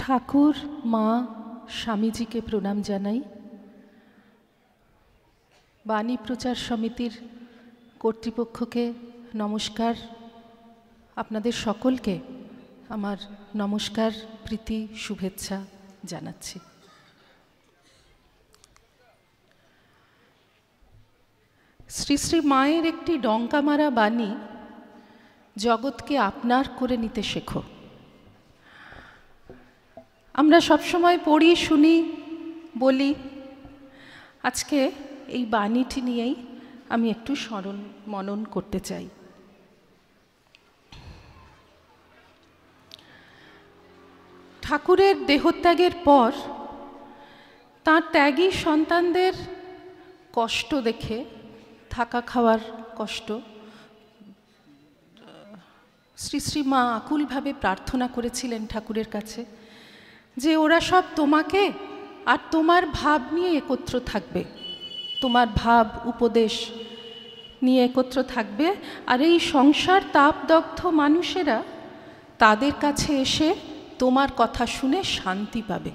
ঠাকুর, মা, স্বামীজিকে প্রণাম জানাই। বাণী প্রচার সমিতির কর্তৃপক্ষকে নমস্কার। আপনাদের সকলকে আমার নমস্কার, প্রীতি, শুভেচ্ছা জানাচ্ছি। শ্রী শ্রী মায়ের একটি ডঙ্কা মারা বাণী, জগৎকে আপনার করে নিতে শেখো। আমরা সবসময় পড়ি, শুনি, বলি। আজকে এই বাণীটি নিয়েই আমি একটু স্মরণ মনন করতে চাই। ঠাকুরের দেহত্যাগের পর তাঁর ত্যাগী সন্তানদের কষ্ট দেখে, থাকা খাওয়ার কষ্ট, শ্রী শ্রী মা আকুলভাবে প্রার্থনা করেছিলেন ঠাকুরের কাছে যে ওরা সব তোমাকে আর তোমার ভাব নিয়ে একত্র থাকবে, তোমার ভাব উপদেশ নিয়ে একত্র থাকবে, আর এই সংসার তাপদগ্ধ মানুষেরা তাদের কাছে এসে তোমার কথা শুনে শান্তি পাবে।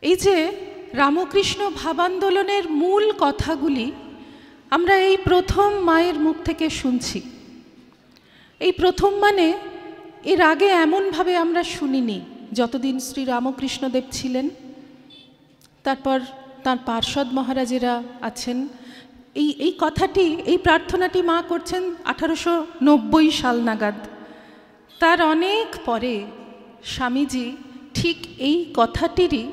এই যে রামকৃষ্ণ ভাবান্দোলনের মূল কথাগুলি আমরা এই প্রথম মায়ের মুখ থেকে শুনছি। এই প্রথম মানে এর আগে এমনভাবে আমরা শুনিনি। যতদিন শ্রী রামকৃষ্ণদেব ছিলেন, তারপর তাঁর পার্ষদ মহারাজেরা আছেন, এই কথাটি, এই প্রার্থনাটি মা করছেন 1890 সাল নাগাদ। তার অনেক পরে স্বামীজি ঠিক এই কথাটিরই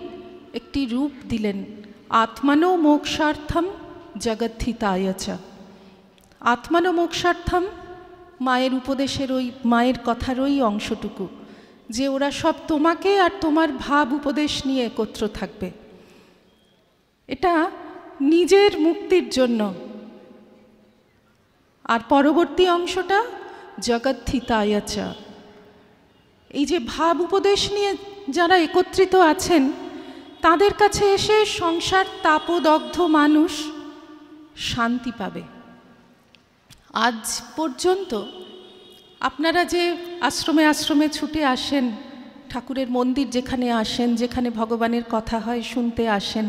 একটি রূপ দিলেন, আত্মানো মোক্ষার্থম জগদ্ধিতায়চা। আত্মানো মোক্ষার্থম মায়ের উপদেশের, ওই মায়ের কথার ওই অংশটুকু, যে ওরা সব তোমাকে আর তোমার ভাব উপদেশ নিয়ে একত্র থাকবে। এটা নিজের মুক্তির জন্য। আর পরবর্তী অংশটা জগদ্ধিতায়চা। এই যে ভাব উপদেশ নিয়ে যারা একত্রিত আছেন, তাদের কাছে এসে সংসার তাপদগ্ধ মানুষ শান্তি পাবে। আজ পর্যন্ত আপনারা যে আশ্রমে আশ্রমে ছুটে আসেন, ঠাকুরের মন্দির যেখানে আসেন, যেখানে ভগবানের কথা হয় শুনতে আসেন,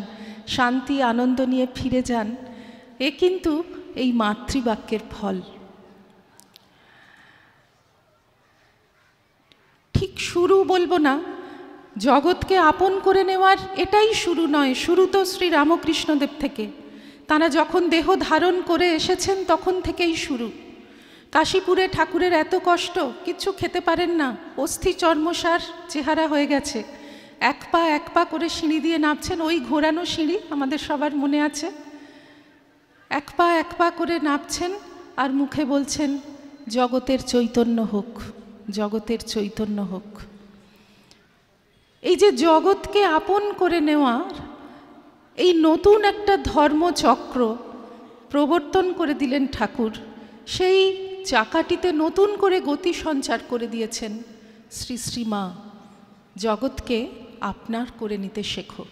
শান্তি আনন্দ নিয়ে ফিরে যান, এ কিন্তু এই মাতৃবাক্যের ফল। ঠিক শুরু বলবো না, জগৎকে আপন করে নেওয়ার এটাই শুরু নয়। শুরু তো শ্রী রামকৃষ্ণদেব থেকে। তাঁরা যখন দেহ ধারণ করে এসেছেন তখন থেকেই শুরু। কাশীপুরে ঠাকুরের এত কষ্ট, কিচ্ছু খেতে পারেন না, অস্থি চর্মসার চেহারা হয়ে গেছে। এক পা করে সিঁড়ি দিয়ে নামছেন, ওই ঘোরানো সিঁড়ি আমাদের সবার মনে আছে। এক পা করে নামছেন আর মুখে বলছেন, জগতের চৈতন্য হোক, জগতের চৈতন্য হোক। এই যে জগৎকে আপন করে নেওয়ার এই নতুন একটা ধর্মচক্র প্রবর্তন করে দিলেন ঠাকুর। সেই চাকাটিতে নতুন করে গতি সঞ্চার করে দিয়েছেন শ্রী শ্রী মা। জগৎকে আপনার করে নিতে শেখো।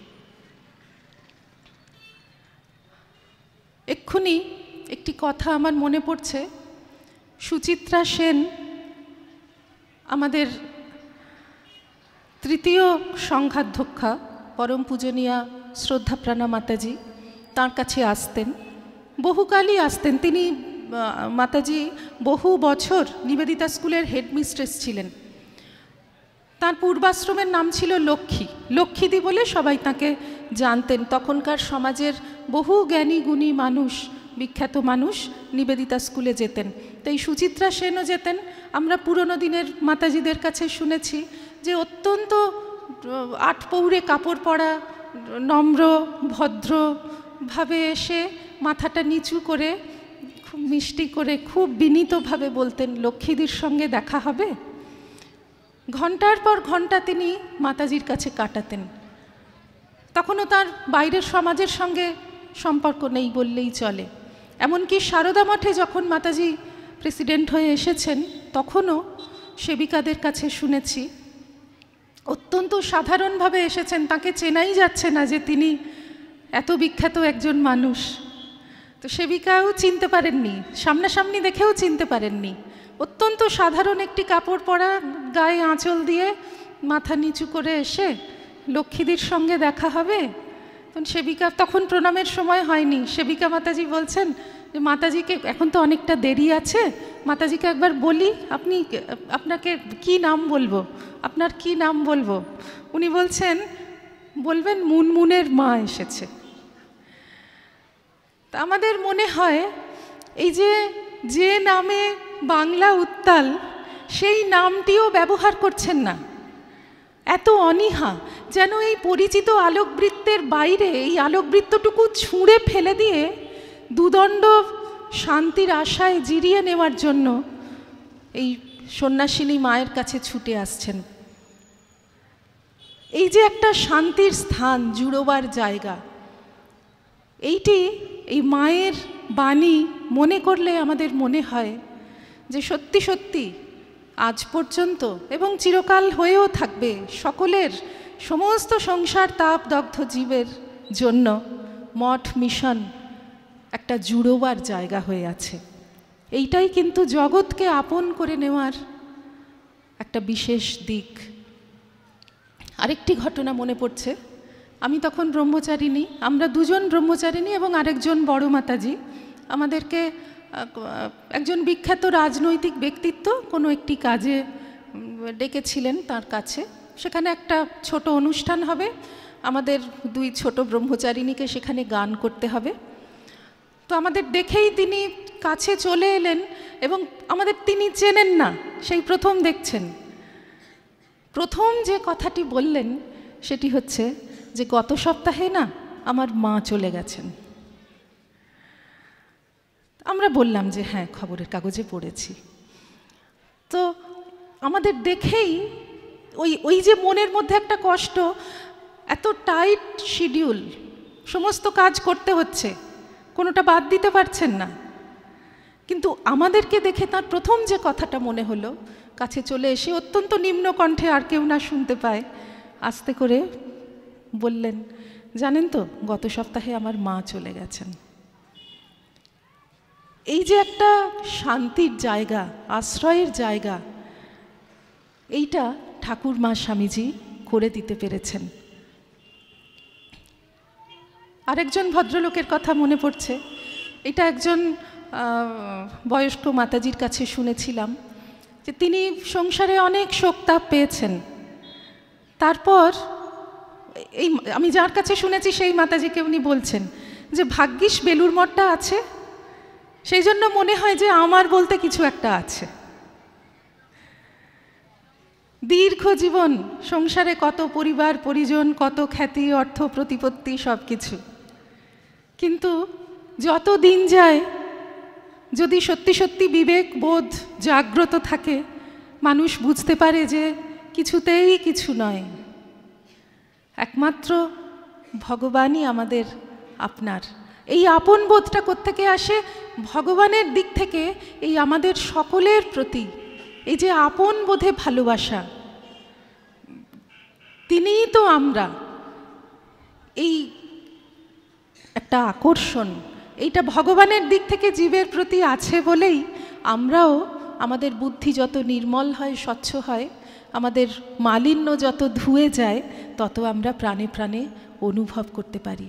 এক্ষুনি একটি কথা আমার মনে পড়ছে। সুচিত্রা সেন, আমাদের তৃতীয় সংঘাধ্যক্ষা, পরম পূজনীয়া শ্রদ্ধাপ্রাণা মাতাজি, তার কাছে আসতেন, বহুকালই আসতেন। তিনি, মাতাজি বহু বছর নিবেদিতা স্কুলের হেডমিস্ট্রেস ছিলেন। তার পূর্বাশ্রমের নাম ছিল লক্ষ্মী, লক্ষ্মীদি বলে সবাই তাকে জানতেন। তখনকার সমাজের বহু জ্ঞানী গুণী মানুষ, বিখ্যাত মানুষ নিবেদিতা স্কুলে যেতেন। তো এই সুচিত্রা সেনও যেতেন। আমরা পুরনো দিনের মাতাজিদের কাছে শুনেছি যে অত্যন্ত আটপৌরে কাপড় পরা, নম্র ভদ্রভাবে এসে মাথাটা নিচু করে, খুব মিষ্টি করে, খুব বিনীতভাবে বলতেন, লক্ষ্মীদির সঙ্গে দেখা হবে। ঘন্টার পর ঘন্টা তিনি মাতাজির কাছে কাটাতেন। তখনও তার বাইরের সমাজের সঙ্গে সম্পর্ক নেই বললেই চলে। এমনকি সারদা মঠে যখন মাতাজি প্রেসিডেন্ট হয়ে এসেছেন, তখনও সেবিকাদের কাছে শুনেছি অত্যন্ত সাধারণভাবে এসেছেন। তাকে চেনাই যাচ্ছে না যে তিনি এত বিখ্যাত একজন মানুষ। তো সেবিকাও চিনতে পারেননি, সামনাসামনি দেখেও চিনতে পারেননি। অত্যন্ত সাধারণ একটি কাপড় পরা, গায়ে আঁচল দিয়ে মাথা নিচু করে এসে লক্ষ্মীদের সঙ্গে দেখা হবে। তখন সেবিকা, তখন প্রণামের সময় হয়নি, সেবিকা মাতাজি বলছেন যে মাতাজিকে এখন তো অনেকটা দেরি আছে, মাতাজিকে একবার বলি, আপনাকে কি নাম বলবো, আপনার কি নাম বলবো? উনি বলছেন, বলবেন মুনমুনের মা এসেছে। তা আমাদের মনে হয় এই যে নামে বাংলা উত্তাল, সেই নামটিও ব্যবহার করছেন না, এত অনীহা, যেন এই পরিচিত আলোকবৃত্তের বাইরে এই আলোকবৃত্তটুকু ছুঁড়ে ফেলে দিয়ে দুদণ্ড শান্তির আশায় জিরিয়ে নেওয়ার জন্য এই সন্ন্যাসিনী মায়ের কাছে ছুটে আসছেন। এই যে একটা শান্তির স্থান, জুড়োবার জায়গা, এই মায়ের বাণী মনে করলে আমাদের মনে হয় যে সত্যি সত্যি আজ পর্যন্ত এবং চিরকাল হয়েও থাকবে সকলের, সমস্ত সংসার তাপদগ্ধ জীবের জন্য মঠ মিশন একটা জুড়োবার জায়গা হয়ে আছে। এইটাই কিন্তু জগৎকে আপন করে নেওয়ার একটা বিশেষ দিক। আরেকটি ঘটনা মনে পড়ছে, আমি তখন ব্রহ্মচারিণী, আমরা দুজন ব্রহ্মচারিণী এবং আরেকজন বড় মাতাজি, আমাদেরকে একজন বিখ্যাত রাজনৈতিক ব্যক্তিত্ব কোনো একটি কাজে ডেকেছিলেন তার কাছে। সেখানে একটা ছোট অনুষ্ঠান হবে, আমাদের দুই ছোট ব্রহ্মচারিণীকে সেখানে গান করতে হবে। তো আমাদের দেখেই তিনি কাছে চলে এলেন এবং আমাদের তিনি চেনেন না, সেই প্রথম দেখছেন। প্রথম যে কথাটি বললেন সেটি হচ্ছে যে গত সপ্তাহে না আমার মা চলে গেছেন। আমরা বললাম যে হ্যাঁ, খবরের কাগজে পড়েছি। তো আমাদের দেখেই ওই যে মনের মধ্যে একটা কষ্ট, এত টাইট শিডিউল, সমস্ত কাজ করতে হচ্ছে, কোনোটা বাদ দিতে পারছেন না, কিন্তু আমাদেরকে দেখে তার প্রথম যে কথাটা মনে হলো, কাছে চলে এসে অত্যন্ত নিম্ন কণ্ঠে, আর কেউ না শুনতে পায়, আস্তে করে বললেন, জানেন তো গত সপ্তাহে আমার মা চলে গেছেন। এই যে একটা শান্তির জায়গা, আশ্রয়ের জায়গা, এইটা ঠাকুর মা স্বামীজি করে দিতে পেরেছেন। আরেকজন ভদ্রলোকের কথা মনে পড়ছে, এটা একজন বয়স্ক মাতাজির কাছে শুনেছিলাম যে তিনি সংসারে অনেক শোকতাপ পেয়েছেন। তারপর আমি যার কাছে শুনেছি সেই মাতাজিকে উনি বলছেন যে ভাগ্যিস বেলুর মঠটা আছে, সেই জন্য মনে হয় যে আমার বলতে কিছু একটা আছে। দীর্ঘ জীবন, সংসারে কত পরিবার পরিজন, কত খ্যাতি, অর্থ, প্রতিপত্তি, সব কিছু, কিন্তু যত দিন যায়, যদি সত্যি সত্যি বিবেক বোধ জাগ্রত থাকে, মানুষ বুঝতে পারে যে কিছুতেই কিছু নয়, একমাত্র ভগবানই আমাদের আপনার। এই আপন বোধটা কোত্থেকে আসে? ভগবানের দিক থেকে এই আমাদের সকলের প্রতি এই যে আপন বোধে ভালোবাসা, তিনিই তো আমরা। এই একটা আকর্ষণ, এইটা ভগবানের দিক থেকে জীবের প্রতি আছে বলেই আমরাও, আমাদের বুদ্ধি যত নির্মল হয়, স্বচ্ছ হয়, আমাদের মালিন্য যত ধুয়ে যায়, তত আমরা প্রাণে প্রাণে অনুভব করতে পারি।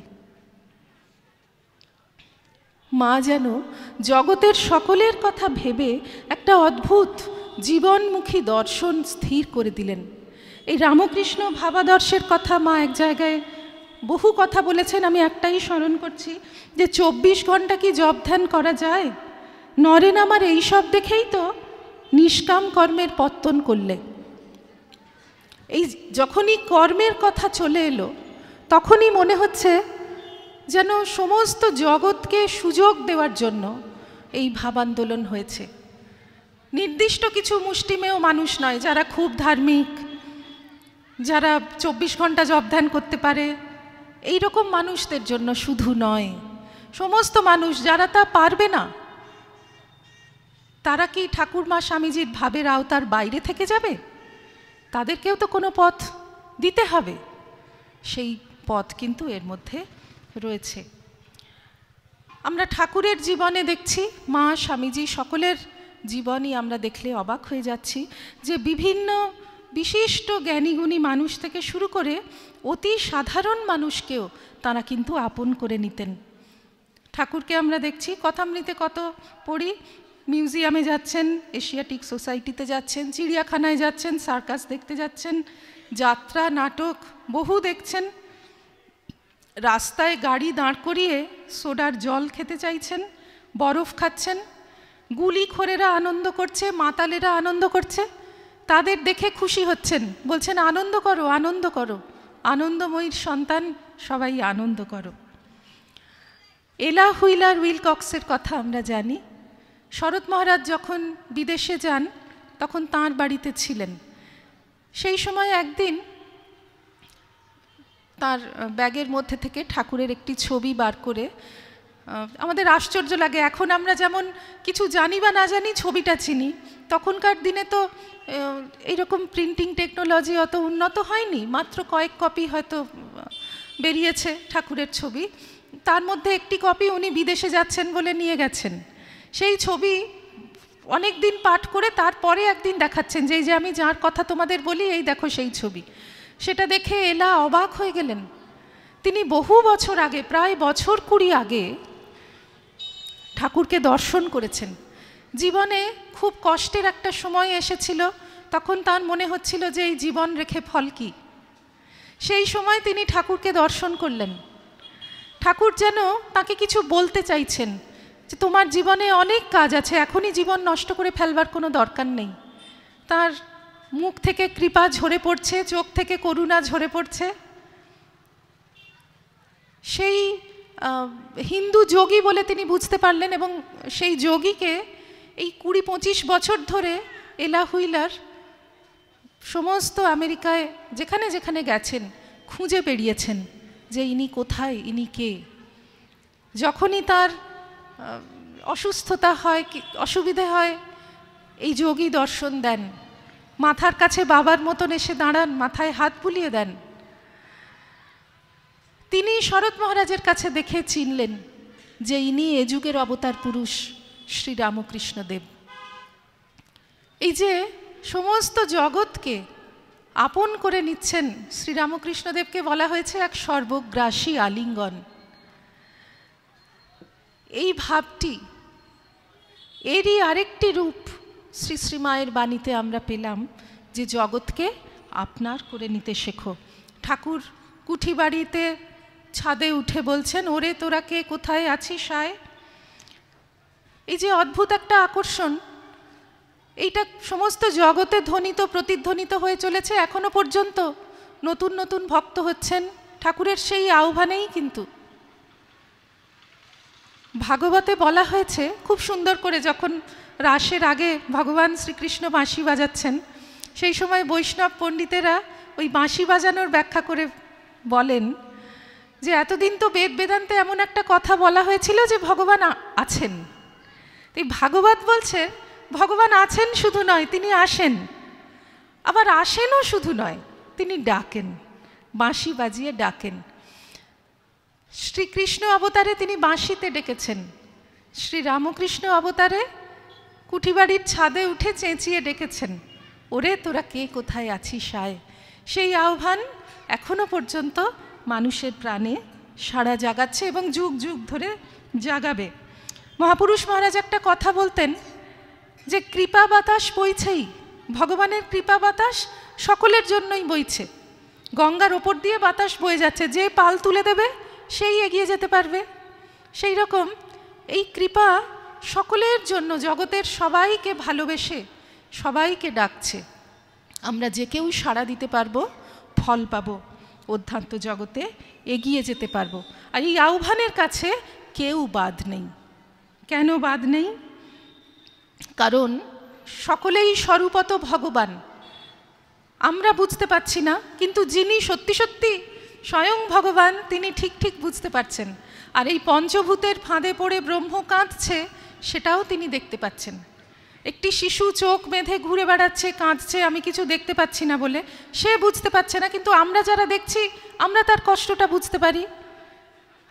মা যেন জগতের সকলের কথা ভেবে একটা অদ্ভুত জীবনমুখী দর্শন স্থির করে দিলেন। এই রামকৃষ্ণ ভাবাদর্শের কথা মা এক জায়গায় বহু কথা বলেছেন, আমি একটাই স্মরণ করছি, যে 24 ঘন্টা কি জপ ধ্যান করা যায়? নরেন আমার এইসব দেখেই তো নিষ্কাম কর্মের পত্তন করলে। এই যখনই কর্মের কথা চলে এলো, তখনই মনে হচ্ছে যেন সমস্ত জগৎকে সুযোগ দেওয়ার জন্য এই ভাব আন্দোলন হয়েছে। নির্দিষ্ট কিছু মুষ্টিমেয় মানুষ নয়, যারা খুব ধার্মিক, যারা 24 ঘন্টা জপ ধ্যান করতে পারে, এই রকম মানুষদের জন্য শুধু নয়, সমস্ত মানুষ যারা তা পারবে না, তারা কি ঠাকুরমা স্বামীজির ভাবের আওতার বাইরে থেকে যাবে? তাদেরকেও তো কোনো পথ দিতে হবে, সেই পথ কিন্তু এর মধ্যে রয়েছে। আমরা ঠাকুরের জীবনে দেখছি, মা স্বামীজি সকলের জীবনই আমরা দেখলে অবাক হয়ে যাচ্ছি, যে বিভিন্ন বিশিষ্ট জ্ঞানীগুণী মানুষ থেকে শুরু করে অতি সাধারণ মানুষকেও তারা কিন্তু আপন করে নিতেন। ঠাকুরকে আমরা দেখছি কথামৃতে কত পড়ি, মিউজিয়ামে যাচ্ছেন, এশিয়াটিক সোসাইটিতে যাচ্ছেন, চিড়িয়াখানায় যাচ্ছেন, সার্কাস দেখতে যাচ্ছেন, যাত্রা নাটক বহু দেখছেন, রাস্তায় গাড়ি দাঁড় করিয়ে সোডার জল খেতে চাইছেন, বরফ খাচ্ছেন, গুলিখোরেরা আনন্দ করছে, মাতালেরা আনন্দ করছে, তাদের দেখে খুশি হচ্ছেন, বলছেন আনন্দ করো আনন্দ করো, আনন্দময়ীর সন্তান সবাই আনন্দ করো। এলা হুইলার উইলকক্সের কথা আমরা জানি। শরৎ মহারাজ যখন বিদেশে যান তখন তাঁর বাড়িতে ছিলেন। সেই সময় একদিন তার ব্যাগের মধ্যে থেকে ঠাকুরের একটি ছবি বার করে, আমাদের আশ্চর্য লাগে, এখন আমরা যেমন কিছু জানি বা না জানি ছবিটা চিনি, তখনকার দিনে তো এইরকম প্রিন্টিং টেকনোলজি অত উন্নত হয়নি, মাত্র কয়েক কপি হয়তো বেরিয়েছে ঠাকুরের ছবি, তার মধ্যে একটি কপি উনি বিদেশে যাচ্ছেন বলে নিয়ে গেছেন। সেই ছবি অনেক দিন পাঠ করে তারপরে একদিন দেখাচ্ছেন যে এই যে আমি যার কথা তোমাদের বলি, এই দেখো সেই ছবি। সেটা দেখে এলা অবাক হয়ে গেলেন। তিনি বহু বছর আগে, প্রায় বছর 20 আগে ঠাকুরকে দর্শন করেছেন। জীবনে খুব কষ্টের একটা সময় এসেছিল, তখন তার মনে হচ্ছিল যে এই জীবন রেখে ফল কি। সেই সময় তিনি ঠাকুরকে দর্শন করলেন। ঠাকুর যেন তাকে কিছু বলতে চাইছেন যে তোমার জীবনে অনেক কাজ আছে, এখনই জীবন নষ্ট করে ফেলবার কোনো দরকার নেই। তার মুখ থেকে কৃপা ঝরে পড়ছে, চোখ থেকে করুণা ঝরে পড়ছে। সেই হিন্দু যোগী বলে তিনি বুঝতে পারলেন, এবং সেই যোগীকে এই 20-25 বছর ধরে এলা হুইলার সমস্ত আমেরিকায় যেখানে যেখানে গেছেন খুঁজে বেরিয়েছেন যে ইনি কোথায়, ইনি কে। যখনই তার অসুস্থতা হয়, অসুবিধে হয়, এই যোগী দর্শন দেন, মাথার কাছে বাবার মতন এসে দাঁড়ান, মাথায় হাত বুলিয়ে দেন। তিনি শরৎ মহারাজের কাছে দেখে চিনলেন যে ইনি এ যুগের অবতার পুরুষ শ্রীরামকৃষ্ণদেব। এই যে সমস্ত জগৎকে আপন করে নিচ্ছেন, শ্রীরামকৃষ্ণদেবকে বলা হয়েছে এক সর্বগ্রাসী আলিঙ্গন। এই ভাবটি, এরই আরেকটি রূপ শ্রী শ্রী মায়ের বাণীতে আমরা পেলাম যে জগৎকে আপনার করে নিতে শেখো। ঠাকুর কুঠি বাড়িতে ছাদে উঠে বলছেন, ওরে তোরা কে কোথায় আছিস আয়। এই যে অদ্ভুত একটা আকর্ষণ, এইটা সমস্ত জগতে ধ্বনিত প্রতিধ্বনিত হয়ে চলেছে এখনো পর্যন্ত। নতুন নতুন ভক্ত হচ্ছেন ঠাকুরের সেই আহ্বানেই। কিন্তু ভাগবতে বলা হয়েছে খুব সুন্দর করে, যখন রাসের আগে ভগবান শ্রীকৃষ্ণ বাঁশি বাজাচ্ছেন, সেই সময় বৈষ্ণব পণ্ডিতেরা ওই বাঁশি বাজানোর ব্যাখ্যা করে বলেন যে এতদিন তো বেদ বেদান্তে এমন একটা কথা বলা হয়েছিল যে ভগবান আছেন। এই ভাগবত বলছে ভগবান আছেন শুধু নয়, তিনি আসেন, আবার আসেনও শুধু নয়, তিনি ডাকেন, বাঁশি বাজিয়ে ডাকেন। শ্রীকৃষ্ণ অবতারে তিনি বাঁশিতে ডেকেছেন, শ্রীরামকৃষ্ণ অবতারে কুঠিবাড়ির ছাদে উঠে চেঁচিয়ে ডেকেছেন, ওরে তোরা কে কোথায় আছিস আয়। সেই আহ্বান এখনো পর্যন্ত মানুষের প্রাণে সাড়া জাগাচ্ছে এবং যুগ যুগ ধরে জাগাবে। মহাপুরুষ মহারাজ একটা কথা বলতেন যে কৃপা বাতাস বইছেই, ভগবানের কৃপা বাতাস সকলের জন্যই বইছে। গঙ্গার ওপর দিয়ে বাতাস বয়ে যাচ্ছে, যে পাল তুলে দেবে সেই এগিয়ে যেতে পারবে। সেই রকম এই কৃপা সকলের জন্য, জগতের সবাইকে ভালোবেসে সবাইকে ডাকছে। আমরা যে কেউ সাড়া দিতে পারবো, ফল পাবো, অধ্যাত্ম জগতে এগিয়ে যেতে পারবো। আর এই আহ্বানের কাছে কেউ বাদ নেই। কেন বাদ নেই? কারণ সকলেই স্বরূপত ভগবান। আমরা বুঝতে পারছি না, কিন্তু যিনি সত্যি সত্যি স্বয়ং ভগবান তিনি ঠিক ঠিক বুঝতে পারছেন। আর এই পঞ্চভূতের ফাঁদে পড়ে ব্রহ্ম কাঁদছে, সেটাও তিনি দেখতে পাচ্ছেন। একটি শিশু চোখ বেঁধে ঘুরে বেড়াচ্ছে, কাঁদছে, আমি কিছু দেখতে পাচ্ছি না বলে, সে বুঝতে পারছে না, কিন্তু আমরা যারা দেখছি আমরা তার কষ্টটা বুঝতে পারি,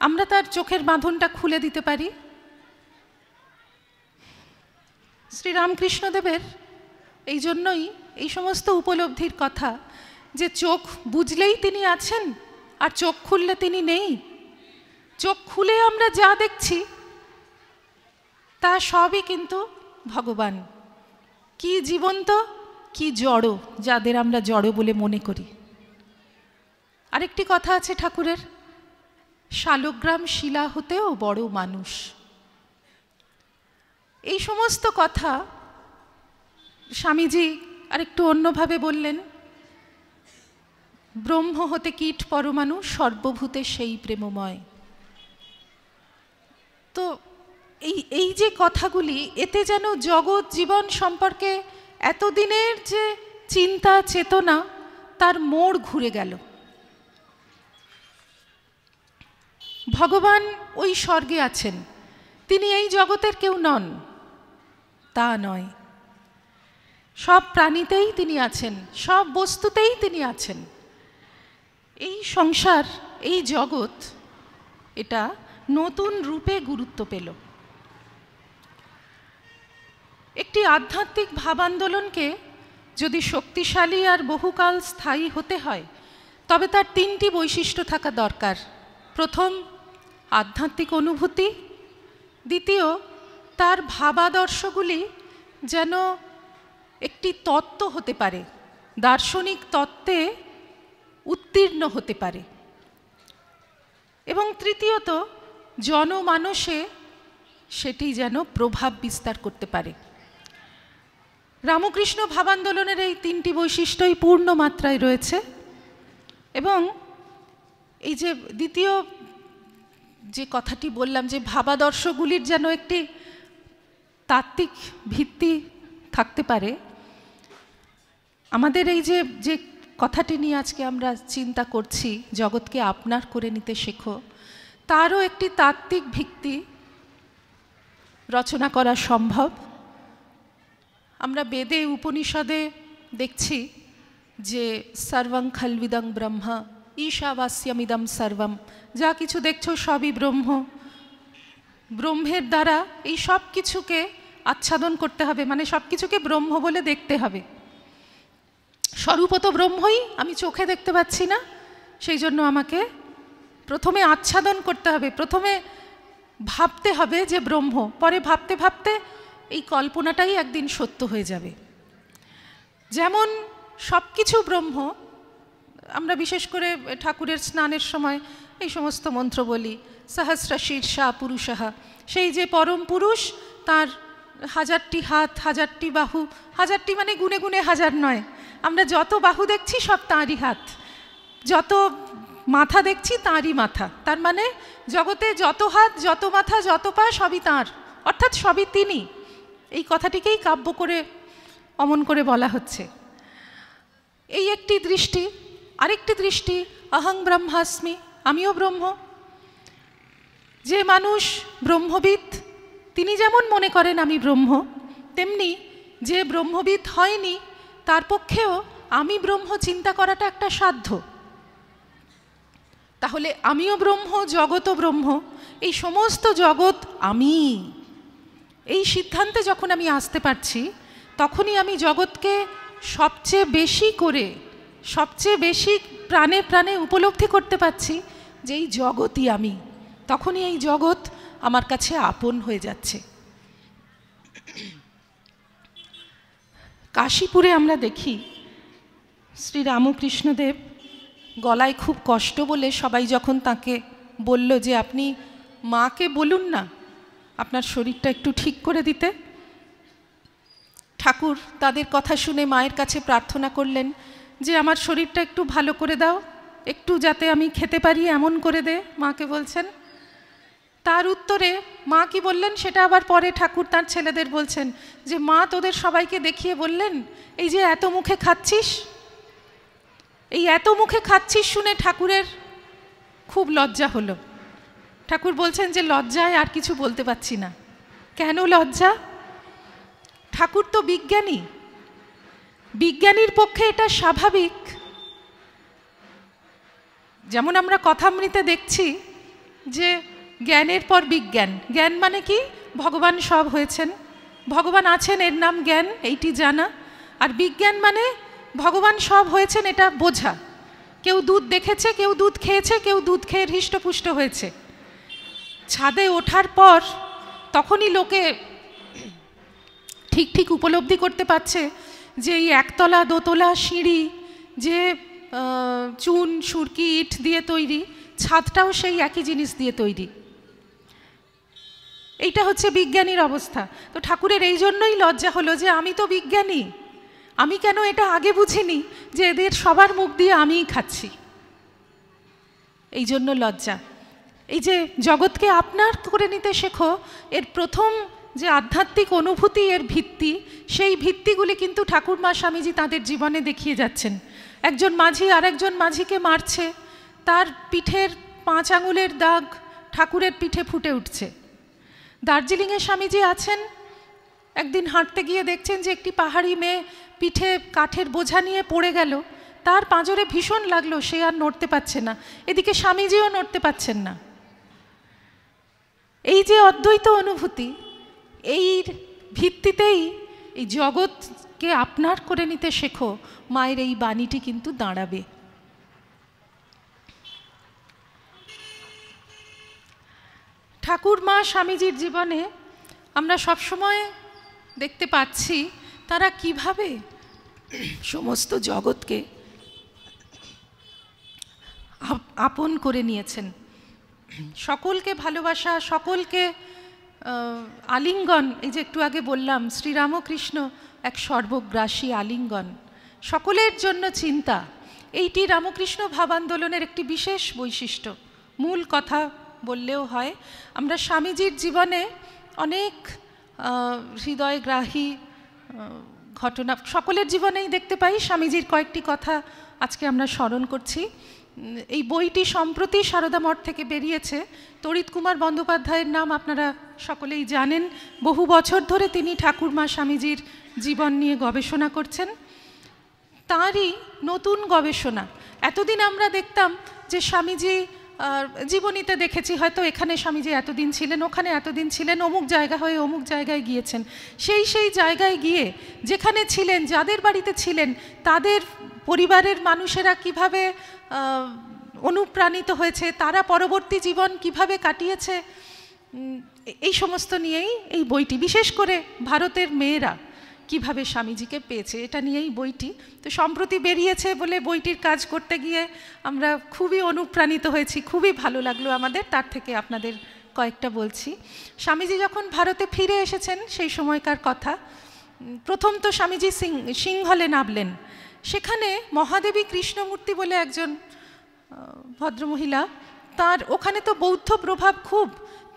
আমরা তার চোখের বাঁধনটা খুলে দিতে পারি। শ্রীরামকৃষ্ণদেবের এই জন্যই এই সমস্ত উপলব্ধির কথা, যে চোখ বুঝলেই তিনি আছেন আর চোখ খুললে তিনি নেই। চোখ খুলে আমরা যা দেখছি তা সবই কিন্তু ভগবান। কি জীবন্ত, কি জড়, যাদের আমরা জড় বলে মনে করি। আরেকটি কথা আছে ঠাকুরের, শালগ্রাম শিলা হতেও বড় মানুষ। এই সমস্ত কথা স্বামীজি আরেকটু অন্যভাবে বললেন, ব্রহ্ম হতে কীট পরমাণু, সর্বভূতে সেই প্রেমময়। তো এই যে কথাগুলি, এতে যেন জগৎ জীবন সম্পর্কে এতদিনের যে চিন্তা চেতনা তার মোড় ঘুরে গেল। ভগবান ওই স্বর্গে আছেন, তিনি এই জগতের কেউ নন তা নয়। সব প্রাণীতেই তিনি আছেন, সব বস্তুতেই তিনি আছেন। এই সংসার, এই জগৎ, এটা নতুন রূপে গুরুত্ব পেল। একটি আধ্যাত্মিক ভাব আন্দোলনকে যদি শক্তিশালী আর বহুকাল স্থায়ী হতে হয়, তবে তার তিনটি বৈশিষ্ট্য থাকা দরকার। প্রথম, আধ্যাত্মিক অনুভূতি। দ্বিতীয়, তার ভাবাদর্শগুলি যেন একটি তত্ত্ব হতে পারে, দার্শনিক তত্ত্বে উত্তীর্ণ হতে পারে। এবং তৃতীয়ত, জনমানসে সেটি যেন প্রভাব বিস্তার করতে পারে। রামকৃষ্ণ ভাবান্দোলনের এই তিনটি বৈশিষ্ট্যই পূর্ণ মাত্রায় রয়েছে। এবং এই যে দ্বিতীয় যে কথাটি বললাম, যে ভাবাদর্শগুলির যেন একটি তাত্ত্বিক ভিত্তি থাকতে পারে, আমাদের এই যে কথাটি নিয়ে আজকে আমরা চিন্তা করছি, জগৎকে আপনার করে নিতে শেখো, তারও একটি তাত্ত্বিক ভিত্তি রচনা করা সম্ভব। আমরা বেদে উপনিষদে দেখছি যে সর্বং খলবিদং ব্রহ্ম ঈশাবাস্যমিদং সর্বম, যা কিছু দেখছো সবই ব্রহ্ম। ব্রহ্মের দ্বারা এই সব কিছুকে আচ্ছাদন করতে হবে, মানে সব কিছুকে ব্রহ্ম বলে দেখতে হবে। স্বরূপত ব্রহ্মই, আমি চোখে দেখতে পাচ্ছি না, সেই জন্য আমাকে প্রথমে আচ্ছাদন করতে হবে, প্রথমে ভাবতে হবে যে ব্রহ্ম, পরে ভাবতে ভাবতে এই কল্পনাটাই একদিন সত্য হয়ে যাবে। যেমন সব কিছু ব্রহ্ম, আমরা বিশেষ করে ঠাকুরের স্নানের সময় এই সমস্ত মন্ত্র বলি, সহস্র শীর্ষা পুরুষাহ, সেই যে পরম পুরুষ, তার হাজারটি হাত, হাজারটি বাহু, হাজারটি মানে গুনে গুনে হাজার নয়, আমরা যত বাহু দেখছি সব তাঁরই হাত, যত মাথা দেখছি তাঁরই মাথা, তার মানে জগতে যত হাত, যত মাথা, যত পা সবই তাঁর, অর্থাৎ সবই তিনি। এই কথাটিকেই কাব্য করে অমন করে বলা হচ্ছে। এই একটি দৃষ্টি। আরেকটি দৃষ্টি, অহং ব্রহ্মাস্মি, আমিও ব্রহ্ম। যে মানুষ ব্রহ্মবিদ, তিনি যেমন মনে করেন আমি ব্রহ্ম, তেমনি যে ব্রহ্মবিদ হয়নি তার পক্ষেও আমি ব্রহ্ম চিন্তা করাটা একটা সাধ্য। তাহলে আমিও ব্রহ্ম, জগৎও ব্রহ্ম, এই সমস্ত জগৎ আমি। এই সিদ্ধান্তে যখন আমি আসতে পারছি, তখনই আমি জগৎকে সবচেয়ে বেশি করে, সবচেয়ে বেশি প্রাণে প্রাণে উপলব্ধি করতে পারছি যে এই জগৎই আমি। তখনই এই জগৎ আমার কাছে আপন হয়ে যাচ্ছে। কাশীপুরে আমরা দেখি শ্রী রামকৃষ্ণদেব গলায় খুব কষ্ট বলে সবাই যখন তাকে বলল যে আপনি মাকে বলুন না আপনার শরীরটা একটু ঠিক করে দিতে, ঠাকুর তাদের কথা শুনে মায়ের কাছে প্রার্থনা করলেন যে আমার শরীরটা একটু ভালো করে দাও, একটু যাতে আমি খেতে পারি এমন করে দে, মাকে বলছেন। তার উত্তরে মা কি বললেন সেটা আবার পরে ঠাকুর তার ছেলেদের বলছেন যে মা তোদের সবাইকে দেখিয়ে বললেন এই যে এত মুখে খাচ্ছিস, এই এত মুখে খাচ্ছিস শুনে ঠাকুরের খুব লজ্জা হলো। ঠাকুর বলছেন যে লজ্জায় আর কিছু বলতে পারছি না। কেন লজ্জা? ঠাকুর তো বিজ্ঞানী, বিজ্ঞানীর পক্ষে এটা স্বাভাবিক। যেমন আমরা কথামৃতে দেখছি যে জ্ঞানের পর বিজ্ঞান। জ্ঞান মানে কি? ভগবান সব হয়েছেন, ভগবান আছেন, এর নাম জ্ঞান, এইটি জানা। আর বিজ্ঞান মানে ভগবান সব হয়েছেন এটা বোঝা। কেউ দুধ দেখেছে, কেউ দুধ খেয়েছে, কেউ দুধ খেয়ে হৃষ্টপুষ্ট হয়েছে। ছাদে ওঠার পর তখনই লোকে ঠিক ঠিক উপলব্ধি করতে পারছে যে এই একতলা দোতলা সিঁড়ি যে চুন সুরকি ইট দিয়ে তৈরি, ছাদটাও সেই একই জিনিস দিয়ে তৈরি। এইটা হচ্ছে বিজ্ঞানীর অবস্থা। তো ঠাকুরের এই জন্যই লজ্জা হলো যে আমি তো বিজ্ঞানী, আমি কেন এটা আগে বুঝিনি যে এদের সবার মুখ দিয়ে আমিই খাচ্ছি। এই জন্য লজ্জা। এই যে জগৎকে আপনার করে নিতে শেখো, এর প্রথম যে আধ্যাত্মিক অনুভূতি, এর ভিত্তি, সেই ভিত্তিগুলি কিন্তু ঠাকুরমা স্বামীজি তাঁদের জীবনে দেখিয়ে যাচ্ছেন। একজন মাঝি আর একজন মাঝিকে মারছে, তার পিঠের 5 আঙুলের দাগ ঠাকুরের পিঠে ফুটে উঠছে। দার্জিলিংয়ে স্বামীজি আছেন, একদিন হাঁটতে গিয়ে দেখছেন যে একটি পাহাড়ি মেয়ে পিঠে কাঠের বোঝা নিয়ে পড়ে গেল, তার পাঁজরে ভীষণ লাগলো, সে আর নড়তে পারছে না, এদিকে স্বামীজিও নড়তে পারছেন না। এই যে অদ্বৈত অনুভূতি, এই ভিত্তিতেই এই জগৎকে আপনার করে নিতে শেখো মায়ের এই বাণীটি কিন্তু দাঁড়াবে। ঠাকুরমা স্বামীজির জীবনে আমরা সবসময় দেখতে পাচ্ছি তারা কিভাবে সমস্ত জগৎকে আপন করে নিয়েছেন, সকলকে ভালোবাসা, সকলকে আলিঙ্গন। এই যে একটু আগে বললাম শ্রীরামকৃষ্ণ এক সর্বগ্রাসী আলিঙ্গন, সকলের জন্য চিন্তা, এইটি রামকৃষ্ণ ভাব আন্দোলনের একটি বিশেষ বৈশিষ্ট্য। মূল কথা বললেও হয়, আমরা স্বামীজির জীবনে অনেক হৃদয়গ্রাহী ঘটনা সকলের জীবনেই দেখতে পাই। স্বামীজির কয়েকটি কথা আজকে আমরা স্মরণ করছি। এই বইটি সম্প্রতি সারদা মঠ থেকে বেরিয়েছে। তড়িৎ কুমার বন্দ্যোপাধ্যায়ের নাম আপনারা সকলেই জানেন। বহু বছর ধরে তিনি ঠাকুরমা স্বামীজির জীবন নিয়ে গবেষণা করছেন। তারই নতুন গবেষণা। এতদিন আমরা দেখতাম যে স্বামীজি জীবনীতে দেখেছি হয়তো এখানে স্বামীজি এতদিন ছিলেন, ওখানে এতদিন ছিলেন, অমুক জায়গা হয়ে অমুক জায়গায় গিয়েছেন। সেই জায়গায় গিয়ে যেখানে ছিলেন, যাদের বাড়িতে ছিলেন, তাদের পরিবারের মানুষেরা কিভাবে অনুপ্রাণিত হয়েছে, তারা পরবর্তী জীবন কিভাবে কাটিয়েছে, এই সমস্ত নিয়েই এই বইটি। বিশেষ করে ভারতের মেয়েরা কিভাবে স্বামীজিকে পেয়েছে, এটা নিয়েই বইটি। তো সম্প্রতি বেরিয়েছে বলে বইটির কাজ করতে গিয়ে আমরা খুবই অনুপ্রাণিত হয়েছি, খুবই ভালো লাগলো আমাদের। তার থেকে আপনাদের কয়েকটা বলছি। স্বামীজি যখন ভারতে ফিরে এসেছেন সেই সময়কার কথা। প্রথম তো স্বামীজি সিংহলে নামলেন। সেখানে মহাদেবী কৃষ্ণমূর্তি বলে একজন ভদ্রমহিলা, তার ওখানে তো বৌদ্ধ প্রভাব খুব।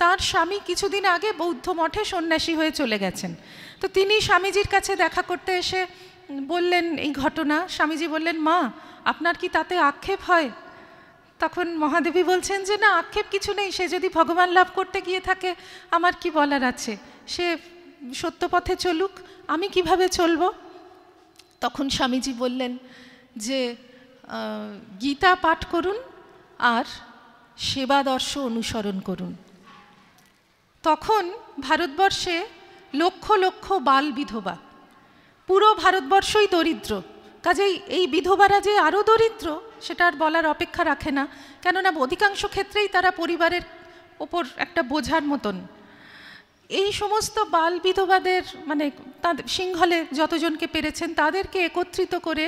তার স্বামী কিছুদিন আগে বৌদ্ধ মঠে সন্ন্যাসী হয়ে চলে গেছেন। তো তিনি স্বামীজির কাছে দেখা করতে এসে বললেন এই ঘটনা। স্বামীজি বললেন, মা আপনার কি তাতে আক্ষেপ হয়? তখন মহাদেবী বলছেন যে না, আক্ষেপ কিছু নেই, সে যদি ভগবান লাভ করতে গিয়ে থাকে আমার কি বলার আছে, সে সত্যপথে চলুক, আমি কিভাবে চলবো? তখন স্বামীজি বললেন যে গীতা পাঠ করুন আর সেবাদর্শ অনুসরণ করুন। তখন ভারতবর্ষে লক্ষ লক্ষ বাল বিধবা, পুরো ভারতবর্ষই দরিদ্র। কাজেই এই বিধবারা যে আরও দরিদ্র সেটা আর বলার অপেক্ষা রাখে না, কেননা অধিকাংশ ক্ষেত্রেই তারা পরিবারের ওপর একটা বোঝার মতন। এই সমস্ত বাল বিধবাদের মানে তাদের সিংহলে যতজনকে পেরেছেন তাদেরকে একত্রিত করে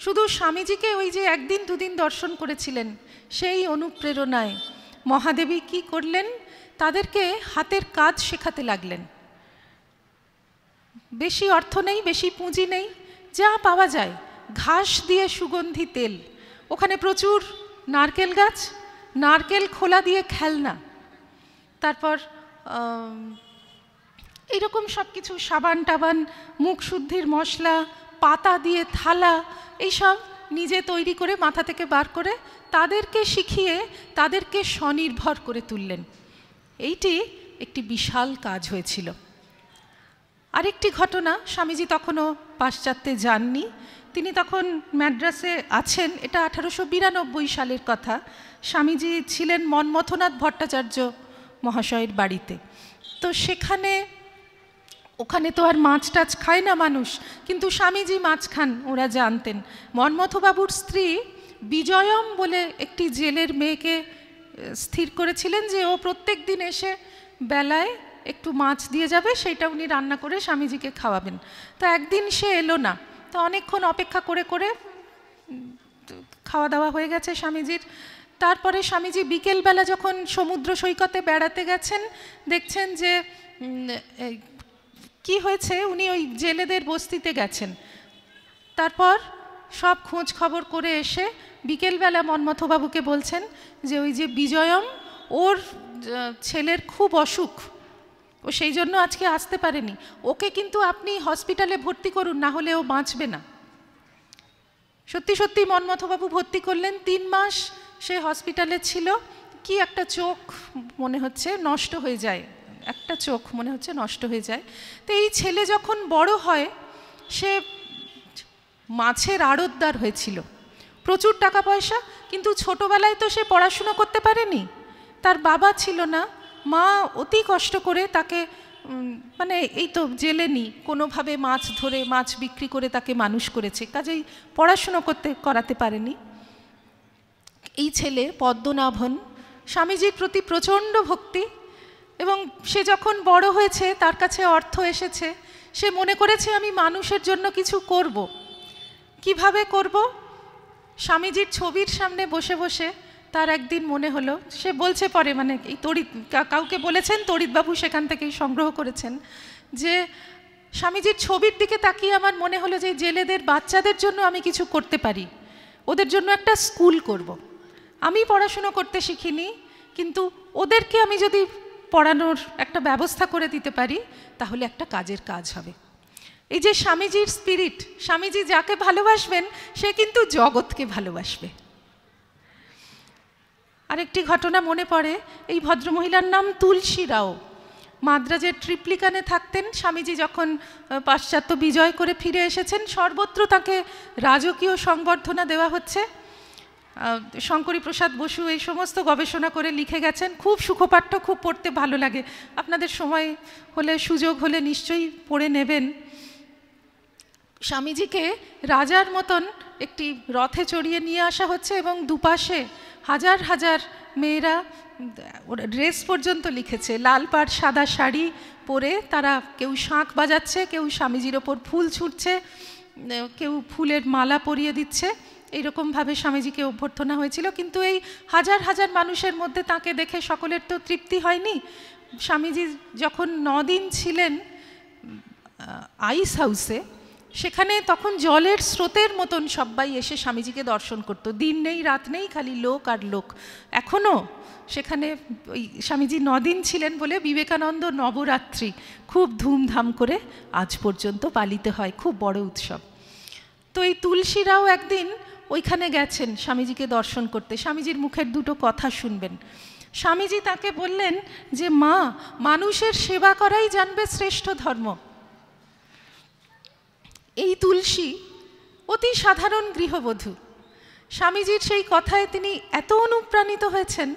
শুধু স্বামীজিকে ওই যে একদিন দুদিন দর্শন করেছিলেন সেই অনুপ্রেরণায় মহাদেবী কি করলেন, তাদেরকে হাতের কাজ শেখাতে লাগলেন। বেশি অর্থ নেই, বেশি পুঁজি নেই, যা পাওয়া যায় ঘাস দিয়ে সুগন্ধি তেল, ওখানে প্রচুর নারকেল গাছ, নারকেল খোলা দিয়ে খেলনা, তারপর এইরকম সব কিছু, সাবান টাবান, মুখ শুদ্ধির মশলা, পাতা দিয়ে থালা, এইসব নিজে তৈরি করে মাথা থেকে বার করে তাদেরকে শিখিয়ে তাদেরকে স্বনির্ভর করে তুললেন। এইটি একটি বিশাল কাজ হয়েছিল। আরেকটি ঘটনা, স্বামীজি তখনও পাশ্চাত্যে যাননি, তিনি তখন ম্যাড্রাসে আছেন। এটা 1892 সালের কথা। স্বামীজি ছিলেন মন্মথনাথ ভট্টাচার্য মহাশয়ের বাড়িতে। তো সেখানে ওখানে তো আর মাছ টাছ খায় না মানুষ, কিন্তু স্বামীজি মাছ খান, ওরা জানতেন। মন্মথবাবুর স্ত্রী বিজয়ম বলে একটি জেলের মেয়েকে স্থির করেছিলেন যে ও প্রত্যেক দিন এসে বেলায় একটু মাছ দিয়ে যাবে, সেইটা উনি রান্না করে স্বামীজিকে খাওয়াবেন। তো একদিন সে এলো না, তো অনেকক্ষণ অপেক্ষা করে করে খাওয়া দাওয়া হয়ে গেছে স্বামীজির। তারপরে স্বামীজি বিকেলবেলা যখন সমুদ্র সৈকতে বেড়াতে গেছেন, দেখছেন যে কি হয়েছে, উনি ওই জেলেদের বস্তিতে গেছেন। তারপর সব খোঁজ খবর করে এসে বিকেলবেলা মন্মথবাবুকে বলছেন যে ওই যে বিজয়ম, ওর ছেলের খুব অসুখ, ও সেই জন্য আজকে আসতে পারেনি, ওকে কিন্তু আপনি হসপিটালে ভর্তি করুন, না হলে ও বাঁচবে না। সত্যি সত্যি মন্মথবাবু ভর্তি করলেন। 3 মাস সে হসপিটালে ছিল। কি একটা চোখ মনে হচ্ছে নষ্ট হয়ে যায়, একটা চোখ মনে হচ্ছে নষ্ট হয়ে যায়। তো এই ছেলে যখন বড় হয়, সে মাছের আড়তদার হয়েছিল, প্রচুর টাকা পয়সা, কিন্তু ছোটবেলায় তো সে পড়াশুনো করতে পারেনি, তার বাবা ছিল না, মা অতি কষ্ট করে তাকে মানে এই তো জেলে নি কোনোভাবে মাছ ধরে মাছ বিক্রি করে তাকে মানুষ করেছে, কাজেই পড়াশুনো করাতে পারেনি। এই ছেলে পদ্মনাভন স্বামীজির প্রতি প্রচণ্ড ভক্তি, এবং সে যখন বড় হয়েছে, তার কাছে অর্থ এসেছে, সে মনে করেছে আমি মানুষের জন্য কিছু করব। কিভাবে করব? স্বামীজির ছবির সামনে বসে বসে তার একদিন মনে হলো, সে বলছে পরে, মানে এই তড়িৎ কাউকে বলেছেন, তড়িৎবাবু সেখান থেকেই সংগ্রহ করেছেন, যে স্বামীজির ছবির দিকে তাকিয়ে আমার মনে হলো যে জেলেদের বাচ্চাদের জন্য আমি কিছু করতে পারি, ওদের জন্য একটা স্কুল করব। আমি পড়াশুনো করতে শিখিনি, কিন্তু ওদেরকে আমি যদি পড়ানোর একটা ব্যবস্থা করে দিতে পারি, তাহলে একটা কাজের কাজ হবে। এই যে স্বামীজির স্পিরিট, স্বামীজি যাকে ভালোবাসবেন সে কিন্তু জগৎকে ভালোবাসবে। আরেকটি ঘটনা মনে পড়ে, এই ভদ্রমহিলার নাম তুলসী রাও, মাদ্রাজের ট্রিপ্লিকানে থাকতেন। স্বামীজি যখন পাশ্চাত্য বিজয় করে ফিরে এসেছেন, সর্বত্র তাকে রাজকীয় সংবর্ধনা দেওয়া হচ্ছে। শঙ্করী প্রসাদ বসু এই সমস্ত গবেষণা করে লিখে গেছেন, খুব সুখপাঠ্য, খুব পড়তে ভালো লাগে, আপনাদের সময় হলে সুযোগ হলে নিশ্চয়ই পড়ে নেবেন। স্বামীজিকে রাজার মতন একটি রথে চড়িয়ে নিয়ে আসা হচ্ছে, এবং দুপাশে হাজার হাজার মেয়েরা, ড্রেস পর্যন্ত লিখেছে, লাল পাড় সাদা শাড়ি পরে তারা কেউ শাঁখ বাজাচ্ছে, কেউ স্বামীজির ওপর ফুল ছুঁড়ছে, কেউ ফুলের মালা পরিয়ে দিচ্ছে। এইরকমভাবে স্বামীজিকে অভ্যর্থনা হয়েছিল। কিন্তু এই হাজার হাজার মানুষের মধ্যে তাকে দেখে সকলের তো তৃপ্তি হয়নি। স্বামীজি যখন 9 দিন ছিলেন আইস হাউসে, সেখানে তখন জলের স্রোতের মতন সবাই এসে স্বামীজিকে দর্শন করত, দিন নেই রাত নেই, খালি লোক আর লোক। এখনও সেখানে ওই স্বামীজি 9 দিন ছিলেন বলে বিবেকানন্দ নবরাত্রি খুব ধুমধাম করে আজ পর্যন্ত পালিত হয়, খুব বড় উৎসব। তো এই তুলসীরাও একদিন ওইখানে গেছেন স্বামীজিকে দর্শন করতে, স্বামীজির মুখের দুটো কথা শুনবেন। স্বামীজি তাকে বললেন যে মা, মানুষের সেবা করাই জানবে শ্রেষ্ঠ ধর্ম। এই তুলসী অতি সাধারণ গৃহবধূ, স্বামীজির সেই কথায় তিনি এত অনুপ্রাণিত হয়েছেন,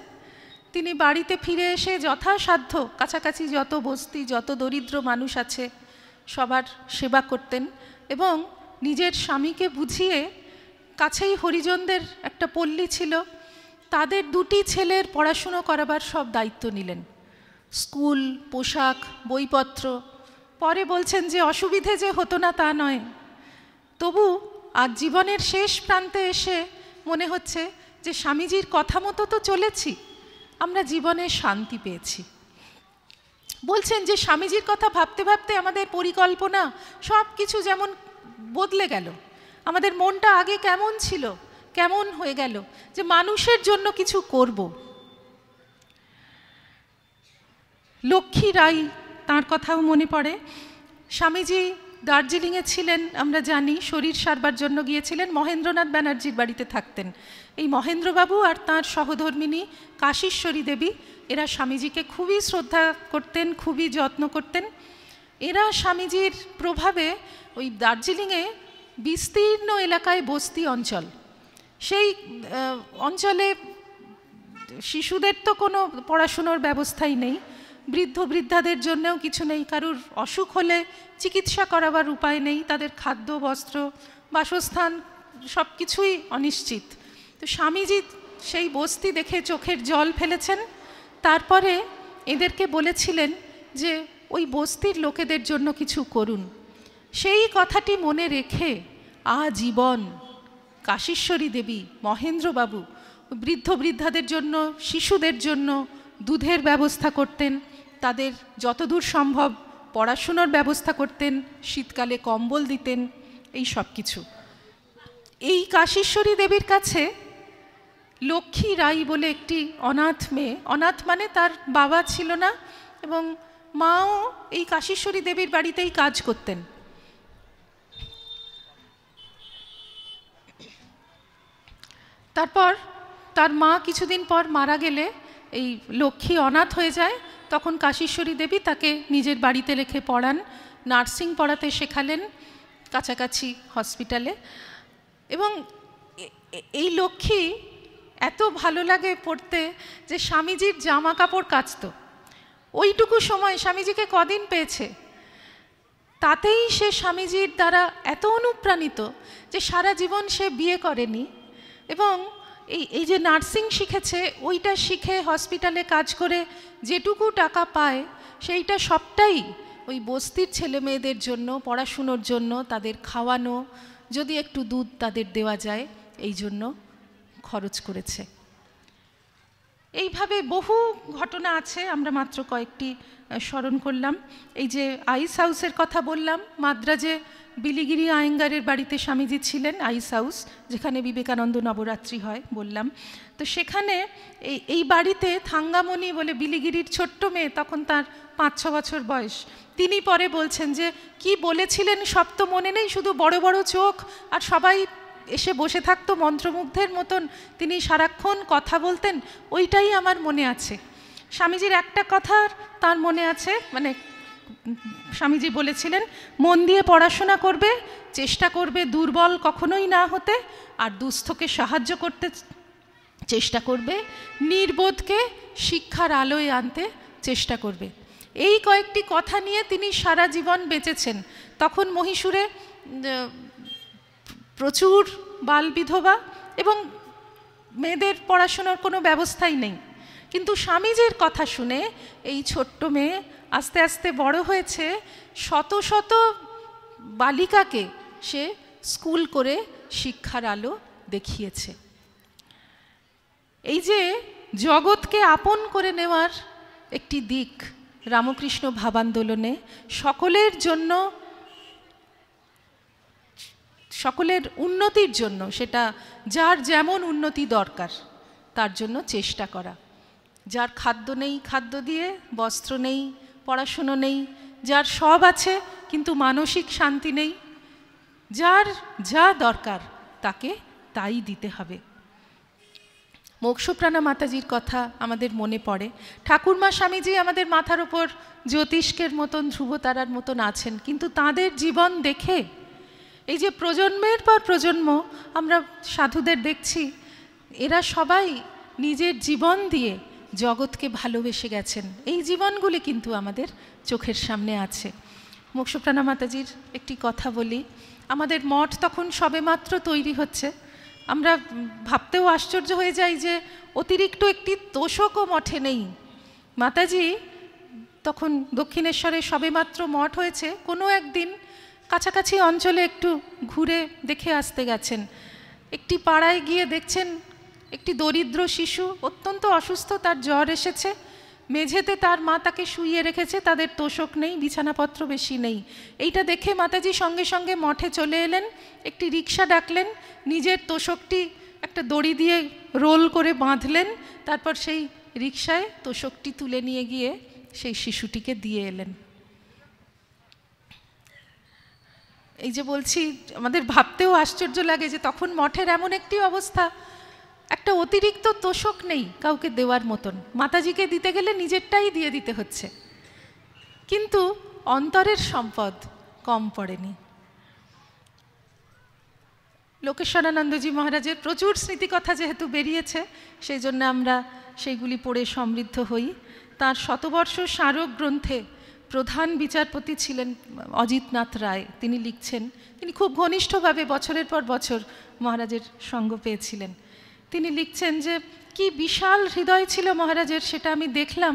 তিনি বাড়িতে ফিরে এসে যথাসাধ্য কাছাকাছি যত বস্তি, যত দরিদ্র মানুষ আছে সবার সেবা করতেন, এবং নিজের স্বামীকে বুঝিয়ে, কাছেই হরিজনদের একটা পল্লী ছিল, তাদের 2টি ছেলের পড়াশুনো করাবার সব দায়িত্ব নিলেন, স্কুল, পোশাক, বইপত্র। পরে বলছেন যে অসুবিধে যে হতো না তা নয়, তবু আজ জীবনের শেষ প্রান্তে এসে মনে হচ্ছে যে স্বামীজির কথা মতো তো চলেছি, আমরা জীবনে শান্তি পেয়েছি। বলছেন যে স্বামীজির কথা ভাবতে ভাবতে আমাদের পরিকল্পনা সব কিছু যেমন বদলে গেল, আমাদের মনটা আগে কেমন ছিল কেমন হয়ে গেল, যে মানুষের জন্য কিছু করব। লক্ষ্মী রায়, তার কথাও মনে পড়ে। স্বামীজি দার্জিলিংয়ে ছিলেন, আমরা জানি, শরীর সারবার জন্য গিয়েছিলেন, মহেন্দ্রনাথ ব্যানার্জির বাড়িতে থাকতেন। এই মহেন্দ্রবাবু আর তাঁর সহধর্মিনী কাশীশ্বরী দেবী, এরা স্বামীজিকে খুবই শ্রদ্ধা করতেন, খুবই যত্ন করতেন। এরা স্বামীজির প্রভাবে ওই দার্জিলিংয়ে বিস্তীর্ণ এলাকায় বস্তি অঞ্চল, সেই অঞ্চলে শিশুদের তো কোনো পড়াশুনোর ব্যবস্থাই নেই, বৃদ্ধ বৃদ্ধাদের জন্যও কিছু নেই, কারুর অসুখ হলে চিকিৎসা করাবার উপায় নেই, তাদের খাদ্য বস্ত্র বাসস্থান সব কিছুই অনিশ্চিত। তো স্বামীজি সেই বস্তি দেখে চোখের জল ফেলেছেন। তারপরে এদেরকে বলেছিলেন যে ওই বস্তির লোকেদের জন্য কিছু করুন। সেই কথাটি মনে রেখে আজীবন কাশীশ্বরী দেবী, মহেন্দ্রবাবু বৃদ্ধ বৃদ্ধাদের জন্য, শিশুদের জন্য দুধের ব্যবস্থা করতেন, তাদের যতদূর সম্ভব পড়াশুনোর ব্যবস্থা করতেন, শীতকালে কম্বল দিতেন, এই সব কিছু। এই কাশীশ্বরী দেবীর কাছে লক্ষ্মী রাই বলে একটি অনাথ মেয়ে, অনাথ মানে তার বাবা ছিল না এবং মাও এই কাশীশ্বরী দেবীর বাড়িতেই কাজ করতেন। তারপর তার মা কিছুদিন পর মারা গেলে এই লক্ষ্মী অনাথ হয়ে যায়। তখন কাশীশ্বরী দেবী তাকে নিজের বাড়িতে রেখে পড়ান, নার্সিং পড়াতে শেখালেন কাছাকাছি হসপিটালে। এবং এই লক্ষ্মী এত ভালো লাগে পড়তে যে স্বামীজির জামা কাপড় কাচত। ওইটুকু সময় স্বামীজিকে কদিন পেয়েছে, তাতেই সে স্বামীজির দ্বারা এত অনুপ্রাণিত যে সারা জীবন সে বিয়ে করেনি এবং এই যে নার্সিং শিখেছে, ওইটা শিখে হসপিটালে কাজ করে যেটুকু টাকা পায় সেইটা সবটাই ওই বস্তির ছেলে মেয়েদের জন্য, পড়াশুনোর জন্য, তাদের খাওয়ানো, যদি একটু দুধ তাদের দেওয়া যায় এই জন্য খরচ করেছে। এইভাবে বহু ঘটনা আছে, আমরা মাত্র কয়েকটি স্মরণ করলাম। এই যে আইস হাউসের কথা বললাম, মাদ্রাজে বিলিগিরি আয়েঙ্গারের বাড়িতে স্বামীজি ছিলেন, আইস হাউস যেখানে বিবেকানন্দ নবরাত্রি হয় বললাম। তো সেখানে এই বাড়িতে থাঙ্গামণি বলে বিলিগিরির ছোট্ট মেয়ে, তখন তার 5-6 বছর বয়স, তিনি পরে বলছেন যে কি বলেছিলেন সব তো মনে নেই, শুধু বড় বড় চোখ আর সবাই এসে বসে থাকতো মন্ত্রমুগ্ধের মতন, তিনি সারাক্ষণ কথা বলতেন, ওইটাই আমার মনে আছে। স্বামীজির একটা কথা তার মনে আছে, মানে স্বামীজি বলেছিলেন মন দিয়ে পড়াশোনা করবে, চেষ্টা করবে দুর্বল কখনোই না হতে, আর দুস্থকে সাহায্য করতে চেষ্টা করবে, নির্বোধকে শিক্ষার আলোয় আনতে চেষ্টা করবে। এই কয়েকটি কথা নিয়ে তিনি সারা জীবন বেঁচেছেন। তখন মহীশূরে প্রচুর বাল বিধবা এবং মেয়েদের পড়াশোনার কোনো ব্যবস্থাই নেই। কিন্তু স্বামীজির কথা শুনে এই ছোট্ট মেয়ে আস্তে আস্তে বড় হয়েছে, শত শত বালিকাকে সে স্কুল করে শিক্ষার আলো দেখিয়েছে। এই যে জগৎকে আপন করে নেওয়ার একটি দিক রামকৃষ্ণ ভাবান্দোলনে, সকলের জন্য, সকলের উন্নতির জন্য, সেটা যার যেমন উন্নতি দরকার তার জন্য চেষ্টা করা। যার খাদ্য নেই খাদ্য দিয়ে, বস্ত্র নেই, পড়াশুনো নেই, যার সব আছে কিন্তু মানসিক শান্তি নেই, যার যা দরকার তাকে তাই দিতে হবে। মোক্ষপ্রাণা মাতাজির কথা আমাদের মনে পড়ে। ঠাকুরমা স্বামীজি আমাদের মাথার ওপর জ্যোতিষ্কের মতন, ধ্রুবতারার মতন আছেন, কিন্তু তাদের জীবন দেখে এই যে প্রজন্মের পর প্রজন্ম আমরা সাধুদের দেখছি, এরা সবাই নিজের জীবন দিয়ে জগৎকে ভালোবেসে গেছেন। এই জীবনগুলি কিন্তু আমাদের চোখের সামনে আছে। মোক্ষপ্রাণা মাতাজির একটি কথা বলি, আমাদের মঠ তখন সবেমাত্র তৈরি হচ্ছে, আমরা ভাবতেও আশ্চর্য হয়ে যাই যে অতিরিক্ত একটি তোষকও মঠে নেই। মাতাজি তখন দক্ষিণেশ্বরে সবেমাত্র মঠ হয়েছে, কোনো একদিন কাছাকাছি অঞ্চলে একটু ঘুরে দেখে আসতে গেছেন। একটি পাড়ায় গিয়ে দেখছেন একটি দরিদ্র শিশু অত্যন্ত অসুস্থ, তার জ্বর এসেছে, মেঝেতে তার মা তাকে শুইয়ে রেখেছে, তাদের তোষক নেই, বিছানাপত্র বেশি নেই। এইটা দেখে মাতাজি সঙ্গে সঙ্গে মঠে চলে এলেন, একটি রিক্সা ডাকলেন, নিজের তোষকটি একটা দড়ি দিয়ে রোল করে বাঁধলেন, তারপর সেই রিক্সায় তোষকটি তুলে নিয়ে গিয়ে সেই শিশুটিকে দিয়ে এলেন। এই যে বলছি, আমাদের ভাবতেও আশ্চর্য লাগে যে তখন মঠের এমন একটি অবস্থা, একটা অতিরিক্ত তোষক নেই কাউকে দেওয়ার মতন, মাতাজিকে দিতে গেলে নিজেরটাই দিয়ে দিতে হচ্ছে, কিন্তু অন্তরের সম্পদ কম পড়েনি। লোকেশ্বরানন্দজি মহারাজের প্রচুর স্মৃতিকথা যেহেতু বেরিয়েছে, সেই জন্য আমরা সেইগুলি পড়ে সমৃদ্ধ হই। তার শতবর্ষ স্মারক গ্রন্থে প্রধান বিচারপতি ছিলেন অজিতনাথ রায়। তিনি লিখছেন, তিনি খুব ঘনিষ্ঠভাবে বছরের পর বছর মহারাজের সঙ্গ পেয়েছিলেন। তিনি লিখছেন যে কি বিশাল হৃদয় ছিল মহারাজের, সেটা আমি দেখলাম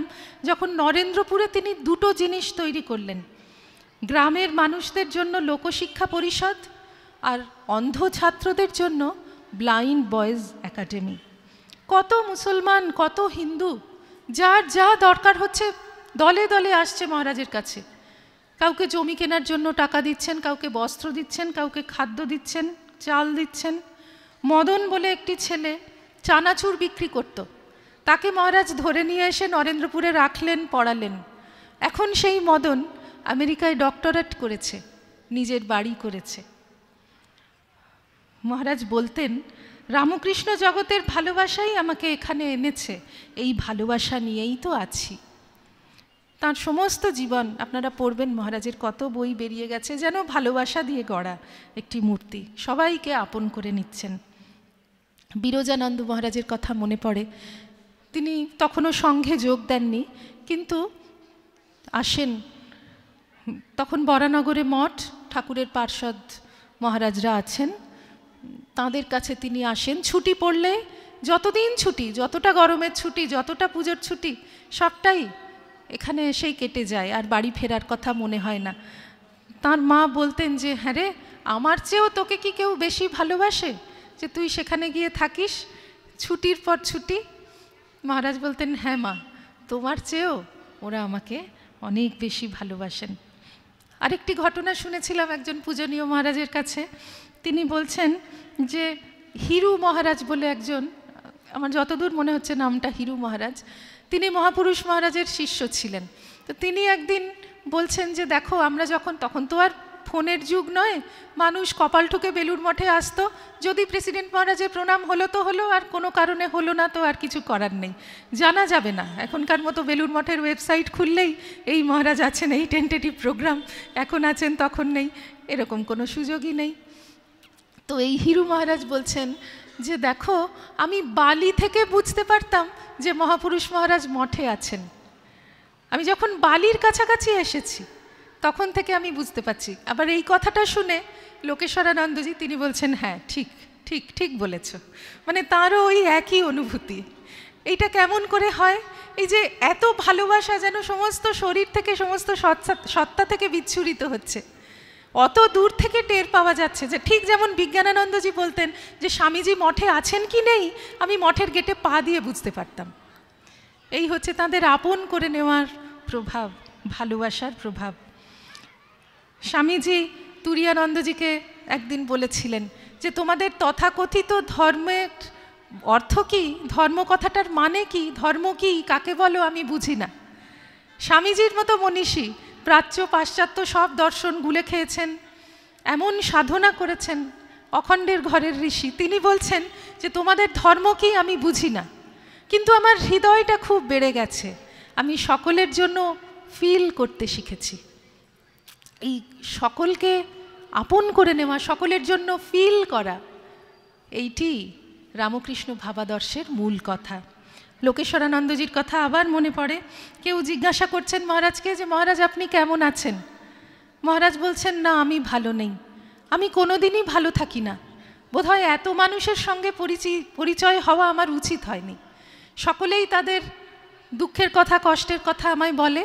যখন নরেন্দ্রপুরে তিনি দুটো জিনিস তৈরি করলেন, গ্রামের মানুষদের জন্য লোকশিক্ষা পরিষদ আর অন্ধ ছাত্রদের জন্য ব্লাইন্ড বয়েজ একাডেমি। কত মুসলমান, কত হিন্দু, যার যা দরকার হচ্ছে দলে দলে আসছে মহারাজের কাছে। কাউকে জমি কেনার জন্য টাকা দিচ্ছেন, কাউকে বস্ত্র দিচ্ছেন, কাউকে খাদ্য দিচ্ছেন, চাল দিচ্ছেন। মদন বলে একটি ছেলে চানাচুর বিক্রি করত, তাকে মহারাজ ধরে নিয়ে এসে নরেন্দ্রপুরে রাখলেন, পড়ালেন। এখন সেই মদন আমেরিকায় ডক্টরেট করেছে, নিজের বাড়ি করেছে। মহারাজ বলতেন, রামকৃষ্ণ জগতের ভালোবাসাই আমাকে এখানে এনেছে, এই ভালোবাসা নিয়েই তো আছি। তার সমস্ত জীবন আপনারা পড়বেন, মহারাজের কত বই বেরিয়ে গেছে, যেন ভালোবাসা দিয়ে গড়া একটি মূর্তি, সবাইকে আপন করে নিচ্ছেন। বিরজানন্দ মহারাজের কথা মনে পড়ে, তিনি তখনও সংঘে যোগ দেননি, কিন্তু আসেন। তখন বরানগরে মঠ, ঠাকুরের পার্ষদ মহারাজরা আছেন, তাঁদের কাছে তিনি আসেন। ছুটি পড়লে, যতদিন ছুটি, যতটা গরমের ছুটি, যতটা পুজোর ছুটি, সবটাই এখানে এসেই কেটে যায়, আর বাড়ি ফেরার কথা মনে হয় না। তার মা বলতেন যে, হ্যাঁ রে, আমার চেয়েও তোকে কি কেউ বেশি ভালোবাসে যে তুই সেখানে গিয়ে থাকিস ছুটির পর ছুটি? মহারাজ বলতেন, হ্যাঁ মা, তোমার চেয়েও ওরা আমাকে অনেক বেশি ভালোবাসেন। আরেকটি ঘটনা শুনেছিলাম একজন পূজনীয় মহারাজের কাছে। তিনি বলছেন যে হিরু মহারাজ বলে একজন, আমার যতদূর মনে হচ্ছে নামটা হিরু মহারাজ, তিনি মহাপুরুষ মহারাজের শিষ্য ছিলেন। তো তিনি একদিন বলছেন যে দেখো, আমরা যখন, তখন তো আর ফোনের যুগ নয়, মানুষ কপাল ঠুকে বেলুড় মঠে আসতো, যদি প্রেসিডেন্ট মহারাজের প্রণাম হলো তো হলো, আর কোনো কারণে হলো না তো আর কিছু করার নেই, জানা যাবে না। এখনকার মতো বেলুড় মঠের ওয়েবসাইট খুললেই এই মহারাজ আছেন, এই টেন্টেটিভ প্রোগ্রাম, এখন আছেন তখন নেই, এরকম কোনো সুযোগই নেই। তো এই হিরু মহারাজ বলছেন যে দেখো, আমি বালি থেকে বুঝতে পারতাম যে মহাপুরুষ মহারাজ মঠে আছেন। আমি যখন বালির কাছাকাছি এসেছি তখন থেকে আমি বুঝতে পারছি। আবার এই কথাটা শুনে লোকেশ্বরানন্দজি তিনি বলছেন, হ্যাঁ ঠিক ঠিক ঠিক বলেছ, মানে তারও ওই একই অনুভূতি। এইটা কেমন করে হয়? এই যে এত ভালোবাসা যেন সমস্ত শরীর থেকে, সমস্ত সত্তা থেকে বিচ্ছুরিত হচ্ছে, অত দূর থেকে টের পাওয়া যাচ্ছে। যে ঠিক যেমন বিজ্ঞানানন্দজি বলতেন যে স্বামীজি মঠে আছেন কি নেই আমি মঠের গেটে পা দিয়ে বুঝতে পারতাম। এই হচ্ছে তাদের আপন করে নেওয়ার প্রভাব, ভালোবাসার প্রভাব। স্বামীজি তুরিয়ানন্দজিকে একদিন বলেছিলেন যে তোমাদের তথাকথিত ধর্মের অর্থ কি, ধর্ম কথাটার মানে কি, ধর্ম কি, কাকে বলো আমি বুঝি না। স্বামীজির মতো মনীষী প্রাচ্য পাশ্চাত্য সব দর্শন গুলে খেয়েছেন, এমন সাধনা করেছেন, অখণ্ডের ঘরের ঋষি, তিনি বলছেন যে তোমাদের ধর্ম কি আমি বুঝি না, কিন্তু আমার হৃদয়টা খুব বেড়ে গেছে, আমি সকলের জন্য ফিল করতে শিখেছি। এই সকলকে আপন করে নেওয়া, সকলের জন্য ফিল করা, এইটি রামকৃষ্ণ ভাবাদর্শের মূল কথা। লোকেশ্বরানন্দজির কথা আবার মনে পড়ে, কেউ জিজ্ঞাসা করছেন মহারাজকে যে মহারাজ আপনি কেমন আছেন? মহারাজ বলছেন, না আমি ভালো নেই, আমি কোনোদিনই ভালো থাকি না, বোধহয় এত মানুষের সঙ্গে পরিচয় হওয়া আমার উচিত হয়নি, সকলেই তাদের দুঃখের কথা, কষ্টের কথা আমায় বলে।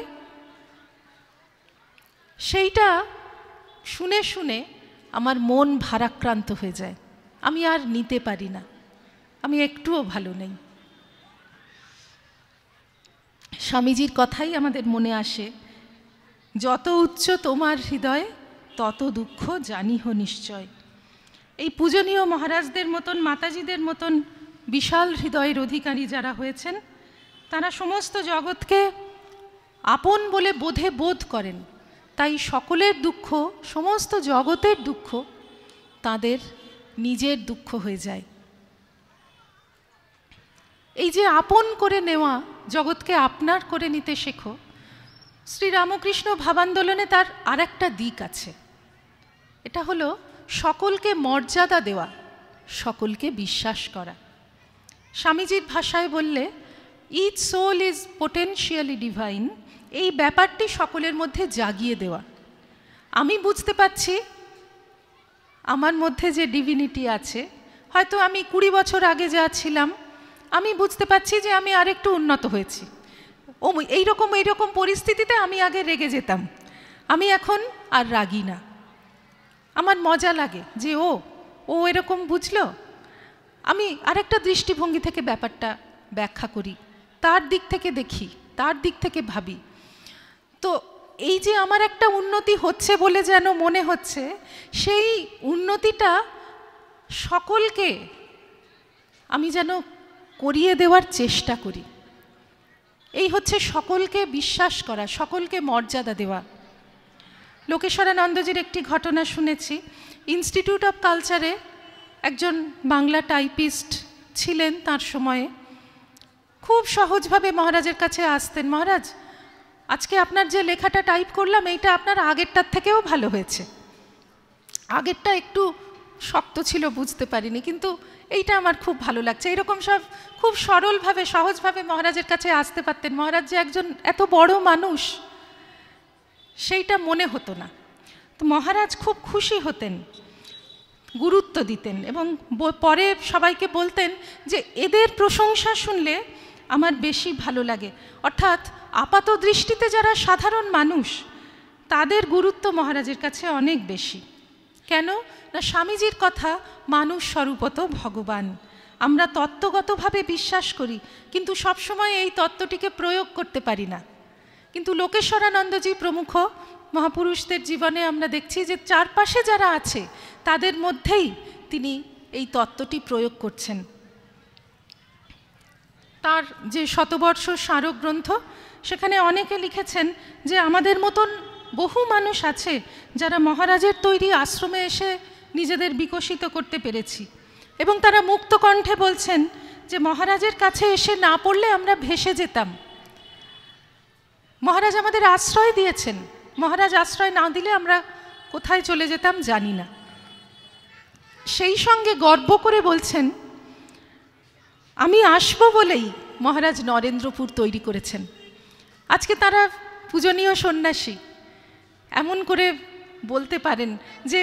সেইটা শুনে শুনে আমার মন ভারাক্রান্ত হয়ে যায়, আমি আর নিতে পারি না, আমি একটুও ভালো নেই। স্বামীজির কথাই আমাদের মনে আসে, যত উচ্চ তোমার হৃদয় তত দুঃখ জানিহ নিশ্চয়। এই পূজনীয় মহারাজদের মতন, মাতাজিদের মতন বিশাল হৃদয়ের অধিকারী যারা হয়েছেন, তারা সমস্ত জগৎকে আপন বলে বোধ করেন, তাই সকলের দুঃখ, সমস্ত জগতের দুঃখ তাদের নিজের দুঃখ হয়ে যায়। এই যে আপন করে নেওয়া, জগৎকে আপনার করে নিতে শেখো, শ্রীরামকৃষ্ণ ভাবান্দোলনে তার আর একটা দিক আছে। এটা হলো সকলকে মর্যাদা দেওয়া, সকলকে বিশ্বাস করা। স্বামীজির ভাষায় বললে each soul is potentially divine, এই ব্যাপারটি সকলের মধ্যে জাগিয়ে দেওয়া। আমি বুঝতে পারছি আমার মধ্যে যে ডিভিনিটি আছে, হয়তো আমি 20 বছর আগে যা ছিলাম, আমি বুঝতে পারছি যে আমি আরেকটু উন্নত হয়েছি। এইরকম পরিস্থিতিতে আমি আগে রেগে যেতাম, আমি এখন আর রাগি না। আমার মজা লাগে যে ও এরকম বুঝলো, আমি আরেকটা দৃষ্টিভঙ্গি থেকে ব্যাপারটা ব্যাখ্যা করি, তার দিক থেকে দেখি, তার দিক থেকে ভাবি। তো এই যে আমার একটা উন্নতি হচ্ছে বলে যেন মনে হচ্ছে, সেই উন্নতিটা সকলকে আমি যেন করিয়ে দেওয়ার চেষ্টা করি। এই হচ্ছে সকলকে বিশ্বাস করা, সকলকে মর্যাদা দেওয়া। লোকেশ্বরানন্দজির একটি ঘটনা শুনেছি। ইনস্টিটিউট অফ কালচারে একজন বাংলা টাইপিস্ট ছিলেন তার সময়ে, খুব সহজভাবে মহারাজের কাছে আসতেন, মহারাজ আজকে আপনার যে লেখাটা টাইপ করলাম এইটা আপনার আগেরটার থেকেও ভালো হয়েছে, আগেরটা একটু শক্ত ছিল বুঝতে পারিনি, কিন্তু এইটা আমার খুব ভালো লাগছে। এরকম সব খুব সরলভাবে সহজভাবে মহারাজের কাছে আসতে পারতেন। মহারাজ যে একজন এত বড় মানুষ সেইটা মনে হতো না। তো মহারাজ খুব খুশি হতেন, গুরুত্ব দিতেন এবং পরে সবাইকে বলতেন যে এদের প্রশংসা শুনলে আমার বেশি ভালো লাগে। অর্থাৎ আপাত দৃষ্টিতে যারা সাধারণ মানুষ তাদের গুরুত্ব মহারাজের কাছে অনেক বেশি। কেন না, স্বামীজির কথা মানুষ স্বরূপত ভগবান। আমরা তত্ত্বগতভাবে বিশ্বাস করি, কিন্তু সবসময় এই তত্ত্বটিকে প্রয়োগ করতে পারি না। কিন্তু লোকেশ্বরানন্দজি প্রমুখ মহাপুরুষদের জীবনে আমরা দেখছি যে চারপাশে যারা আছে তাদের মধ্যেই তিনি এই তত্ত্বটি প্রয়োগ করছেন। তার যে শতবর্ষ স্মারক গ্রন্থ, সেখানে অনেকে লিখেছেন যে আমাদের মতন বহু মানুষ আছে যারা মহারাজের তৈরি আশ্রমে এসে নিজেদের বিকশিত করতে পেরেছি, এবং তারা মুক্ত কণ্ঠে বলছেন যে মহারাজের কাছে এসে না পড়লে আমরা ভেসে যেতাম। মহারাজ আমাদের আশ্রয় দিয়েছেন, মহারাজ আশ্রয় না দিলে আমরা কোথায় চলে যেতাম জানি না। সেই সঙ্গে গর্ব করে বলছেন, আমি আসবো বলেই মহারাজ নরেন্দ্রপুর তৈরি করেছেন। আজকে তারা পূজনীয় সন্ন্যাসী, এমন করে বলতে পারেন যে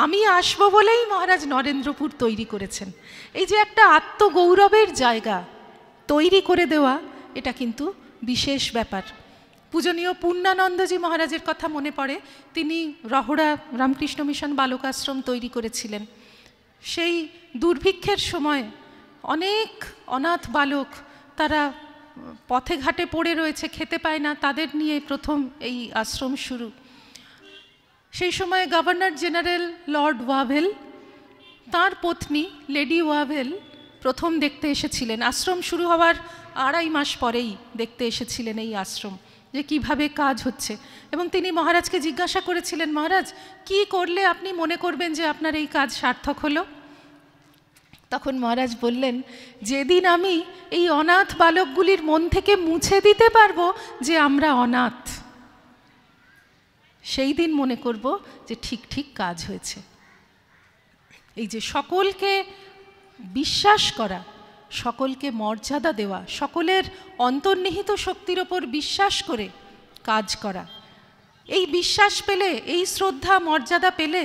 আমি আসবো বলেই মহারাজ নরেন্দ্রপুর তৈরি করেছেন। এই যে একটা আত্মগৌরবের জায়গা তৈরি করে দেওয়া, এটা কিন্তু বিশেষ ব্যাপার। পূজনীয় পূর্ণানন্দজি মহারাজের কথা মনে পড়ে। তিনি রহড়া রামকৃষ্ণ মিশন বালক আশ্রম তৈরি করেছিলেন। সেই দুর্ভিক্ষের সময় অনেক অনাথ বালক, তারা পথে ঘাটে পড়ে রয়েছে, খেতে পায় না, তাদের নিয়ে প্রথম এই আশ্রম শুরু। সেই সময় গভর্নর জেনারেল লর্ড ওয়াভেল, তার পত্নী লেডি ওয়াভেল প্রথম দেখতে এসেছিলেন। আশ্রম শুরু হওয়ার 2.5 মাস পরেই দেখতে এসেছিলেন এই আশ্রম, যে কিভাবে কাজ হচ্ছে। এবং তিনি মহারাজকে জিজ্ঞাসা করেছিলেন, মহারাজ কি করলে আপনি মনে করবেন যে আপনার এই কাজ সার্থক হলো? তখন মহারাজ বললেন, যেদিন আমি এই অনাথ বালকগুলির মন থেকে মুছে দিতে পারবো যে আমরা অনাথ, সেই দিন মনে করব যে ঠিক ঠিক কাজ হয়েছে। এই যে সকলকে বিশ্বাস করা, সকলকে মর্যাদা দেওয়া, সকলের অন্তর্নিহিত শক্তির ওপর বিশ্বাস করে কাজ করা, এই বিশ্বাস পেলে, এই শ্রদ্ধা মর্যাদা পেলে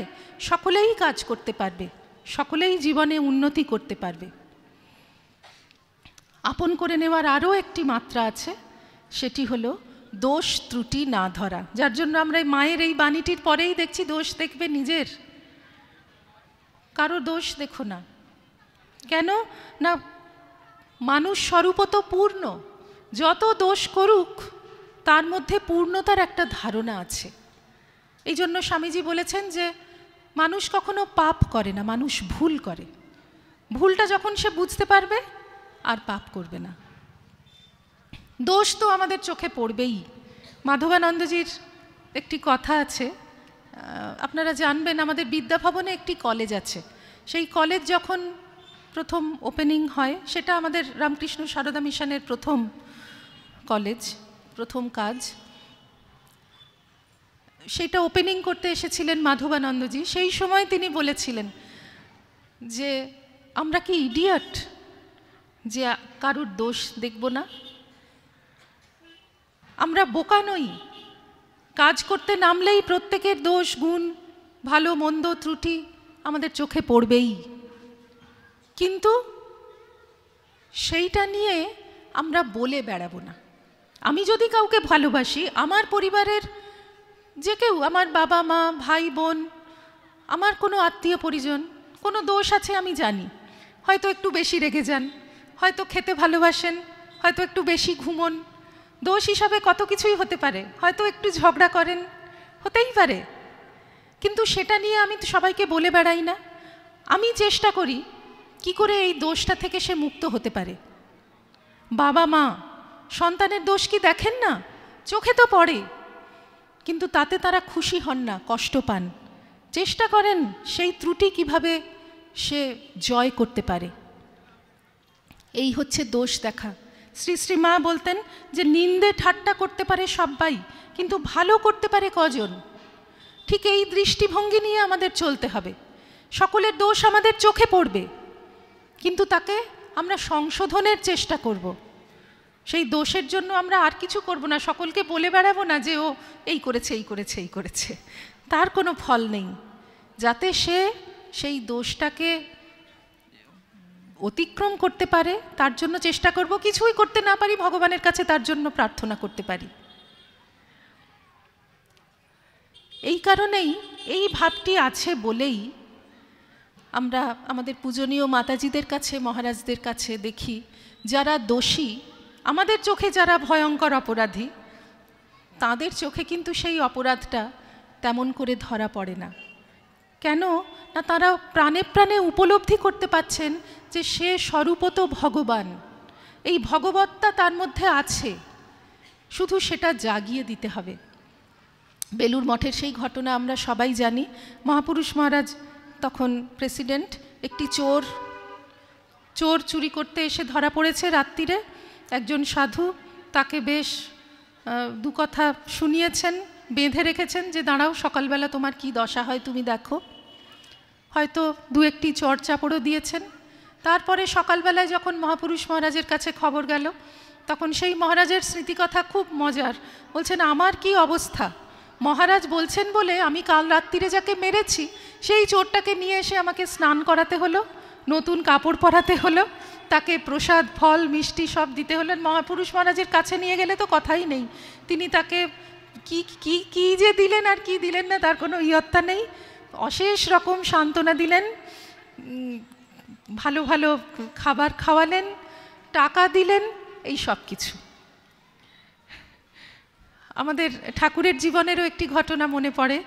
সকলেই কাজ করতে পারবে, সকলেই জীবনে উন্নতি করতে পারবে। আপন করে নেওয়ার আরও একটি মাত্রা আছে, সেটি হলো দোষ ত্রুটি না ধরা। যার জন্য আমরা মায়ের এই বাণীটির পরেই দেখছি, দোষ দেখবে নিজের, কারো দোষ দেখো না। কেন না, মানুষ স্বরূপত পূর্ণ, যত দোষ করুক তার মধ্যে পূর্ণতার একটা ধারণা আছে। এই জন্য স্বামীজি বলেছেন যে মানুষ কখনো পাপ করে না, মানুষ ভুল করে। ভুলটা যখন সে বুঝতে পারবে আর পাপ করবে না। দোষ তো আমাদের চোখে পড়বেই। মাধবানন্দজির একটি কথা আছে, আপনারা জানবেন, আমাদের বিদ্যাভবনে একটি কলেজ আছে। সেই কলেজ যখন প্রথম ওপেনিং হয়, সেটা আমাদের রামকৃষ্ণ সারদা মিশনের প্রথম কলেজ, প্রথম কাজ। সেটা ওপেনিং করতে এসেছিলেন মাধবানন্দজি। সেই সময় তিনি বলেছিলেন যে আমরা কি ইডিয়ট যে কারুর দোষ দেখব না? আমরা বোকা নই, কাজ করতে নামলেই প্রত্যেকের দোষ গুণ ভালো মন্দ ত্রুটি আমাদের চোখে পড়বেই, কিন্তু সেইটা নিয়ে আমরা বলে বেড়াবো না। আমি যদি কাউকে ভালোবাসি, আমার পরিবারের যে কেউ, আমার বাবা মা ভাই বোন, আমার কোনো আত্মীয় পরিজন কোনো দোষ আছে আমি জানি, হয়তো একটু বেশি রেগে যান, হয়তো খেতে ভালোবাসেন, হয়তো একটু বেশি ঘুমন, দোষ হিসাবে কত কিছুই হতে পারে, হয়তো একটু ঝগড়া করেন, হতেই পারে, কিন্তু সেটা নিয়ে আমি তো সবাইকে বলে বেড়াই না। আমি চেষ্টা করি কি করে এই দোষটা থেকে সে মুক্ত হতে পারে। বাবা মা সন্তানের দোষ কি দেখেন না? চোখে তো পড়ে, কিন্তু তাতে তারা খুশি হন না, কষ্ট পান, চেষ্টা করেন সেই ত্রুটি কিভাবে সে জয় করতে পারে। এই হচ্ছে দোষ দেখা। শ্রী শ্রী মা বলতেন যে নিন্দে ঠাট্টা করতে পারে সবাই, কিন্তু ভালো করতে পারে কজন। ঠিক এই দৃষ্টিভঙ্গি নিয়ে আমাদের চলতে হবে। সকলের দোষ আমাদের চোখে পড়বে, কিন্তু তাকে আমরা সংশোধনের চেষ্টা করব। সেই দোষের জন্য আমরা আর কিছু করব না, সকলকে বলে বেড়াবো না যে ও এই করেছে এই করেছে এই করেছে, তার কোনো ফল নেই। যাতে সে সেই দোষটাকে অতিক্রম করতে পারে তার জন্য চেষ্টা করব। কিছুই করতে না পারি, ভগবানের কাছে তার জন্য প্রার্থনা করতে পারি। এই কারণেই এই ভাবটি আছে বলেই আমরা আমাদের পূজনীয় মাতাজিদের কাছে, মহারাজদের কাছে দেখি যারা দোষী, আমাদের চোখে যারা ভয়ঙ্কর অপরাধী, তাদের চোখে কিন্তু সেই অপরাধটা তেমন করে ধরা পড়ে না। কেন না, তারা প্রাণে প্রাণে উপলব্ধি করতে পাচ্ছেন যে সে স্বরূপত ভগবান, এই ভগবত্তা তার মধ্যে আছে, শুধু সেটা জাগিয়ে দিতে হবে। বেলুর মঠের সেই ঘটনা আমরা সবাই জানি। মহাপুরুষ মহারাজ তখন প্রেসিডেন্ট, একটি চোর চুরি করতে এসে ধরা পড়েছে রাত্রিরে। একজন সাধু তাকে বেশ দু কথা শুনিয়েছেন, বেঁধে রেখেছেন যে দাঁড়াও, সকালবেলা তোমার কি দশা হয় তুমি দেখো। হয়তো দু একটি চড়চাপড়ও দিয়েছেন। তারপরে সকালবেলায় যখন মহাপুরুষ মহারাজের কাছে খবর গেল, তখন সেই মহারাজের স্মৃতিকথা খুব মজার। বলছেন, আমার কি অবস্থা, মহারাজ বলছেন বলে আমি কাল রাত্রিরে যাকে মেরেছি সেই চোরটাকে নিয়ে এসে আমাকে স্নান করাতে হলো, নতুন কাপড় পরাতে হলো, তাকে প্রসাদ ফল মিষ্টি সব দিতে হলো। মহাপুরুষ মহারাজের কাছে নিয়ে গেলে তো কথাই নেই, তিনি তাকে কি কি কি যে দিলেন আর কি দিলেন না তার কোনো ইয়ত্তা নেই। অশেষ রকম সান্ত্বনা দিলেন, ভালো ভালো খাবার খাওয়ালেন, টাকা দিলেন, এই সব কিছু। আমাদের ঠাকুরের জীবনেরও একটি ঘটনা মনে পড়ে।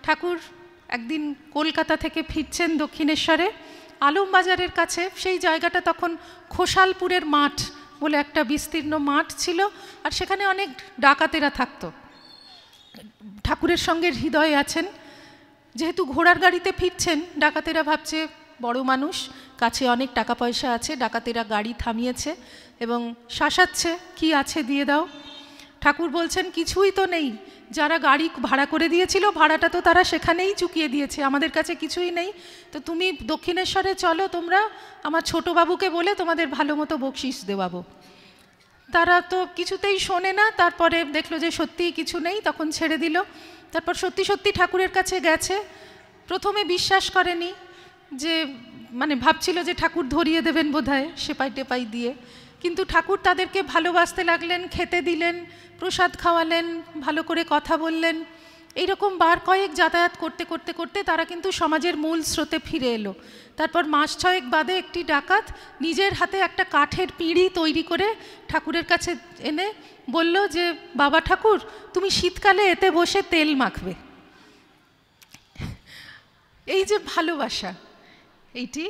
ঠাকুর একদিন কলকাতা থেকে ফিরছেন দক্ষিণেশ্বরে, আলমবাজারের কাছে, সেই জায়গাটা তখন খোসালপুরের মাঠ বলে একটা বিস্তীর্ণ মাঠ ছিল, আর সেখানে অনেক ডাকাতেরা থাকতো। ঠাকুরের সঙ্গে হৃদয় আছেন, যেহেতু ঘোড়ার গাড়িতে ফিরছেন, ডাকাতেরা ভাবছে বড় মানুষ, কাছে অনেক টাকা পয়সা আছে, ডাকাতেরা গাড়ি থামিয়েছে এবং শাসাচ্ছে, কি আছে দিয়ে দাও। ঠাকুর বলছেন, কিছুই তো নেই, যারা গাড়ি ভাড়া করে দিয়েছিল ভাড়াটা তো তারা সেখানেই চুকিয়ে দিয়েছে, আমাদের কাছে কিছুই নেই, তো তুমি দক্ষিণেশ্বরে চলো, তোমরা আমার ছোটো বাবুকে বলে তোমাদের ভালো মতো বকশিস দেওয়াবো। তারা তো কিছুতেই শোনে না। তারপরে দেখলো যে সত্যিই কিছু নেই, তখন ছেড়ে দিল। তারপর সত্যি সত্যি ঠাকুরের কাছে গেছে। প্রথমে বিশ্বাস করেনি, যে মানে ভাবছিল যে ঠাকুর ধরিয়ে দেবেন বোধহয় সেপাই টেপাই দিয়ে, কিন্তু ঠাকুর তাদেরকে ভালোবাসতে লাগলেন, খেতে দিলেন, প্রসাদ খাওয়ালেন, ভালো করে কথা বললেন। এইরকম বার কয়েক যাতায়াত করতে করতে করতে তারা কিন্তু সমাজের মূল স্রোতে ফিরে এলো। তারপর মাস ছয়েক বাদে একটি ডাকাত নিজের হাতে একটা কাঠের পিঁড়ি তৈরি করে ঠাকুরের কাছে এনে বলল যে, বাবা ঠাকুর, তুমি শীতকালে এতে বসে তেল মাখবে। এই যে ভালোবাসা, এইটি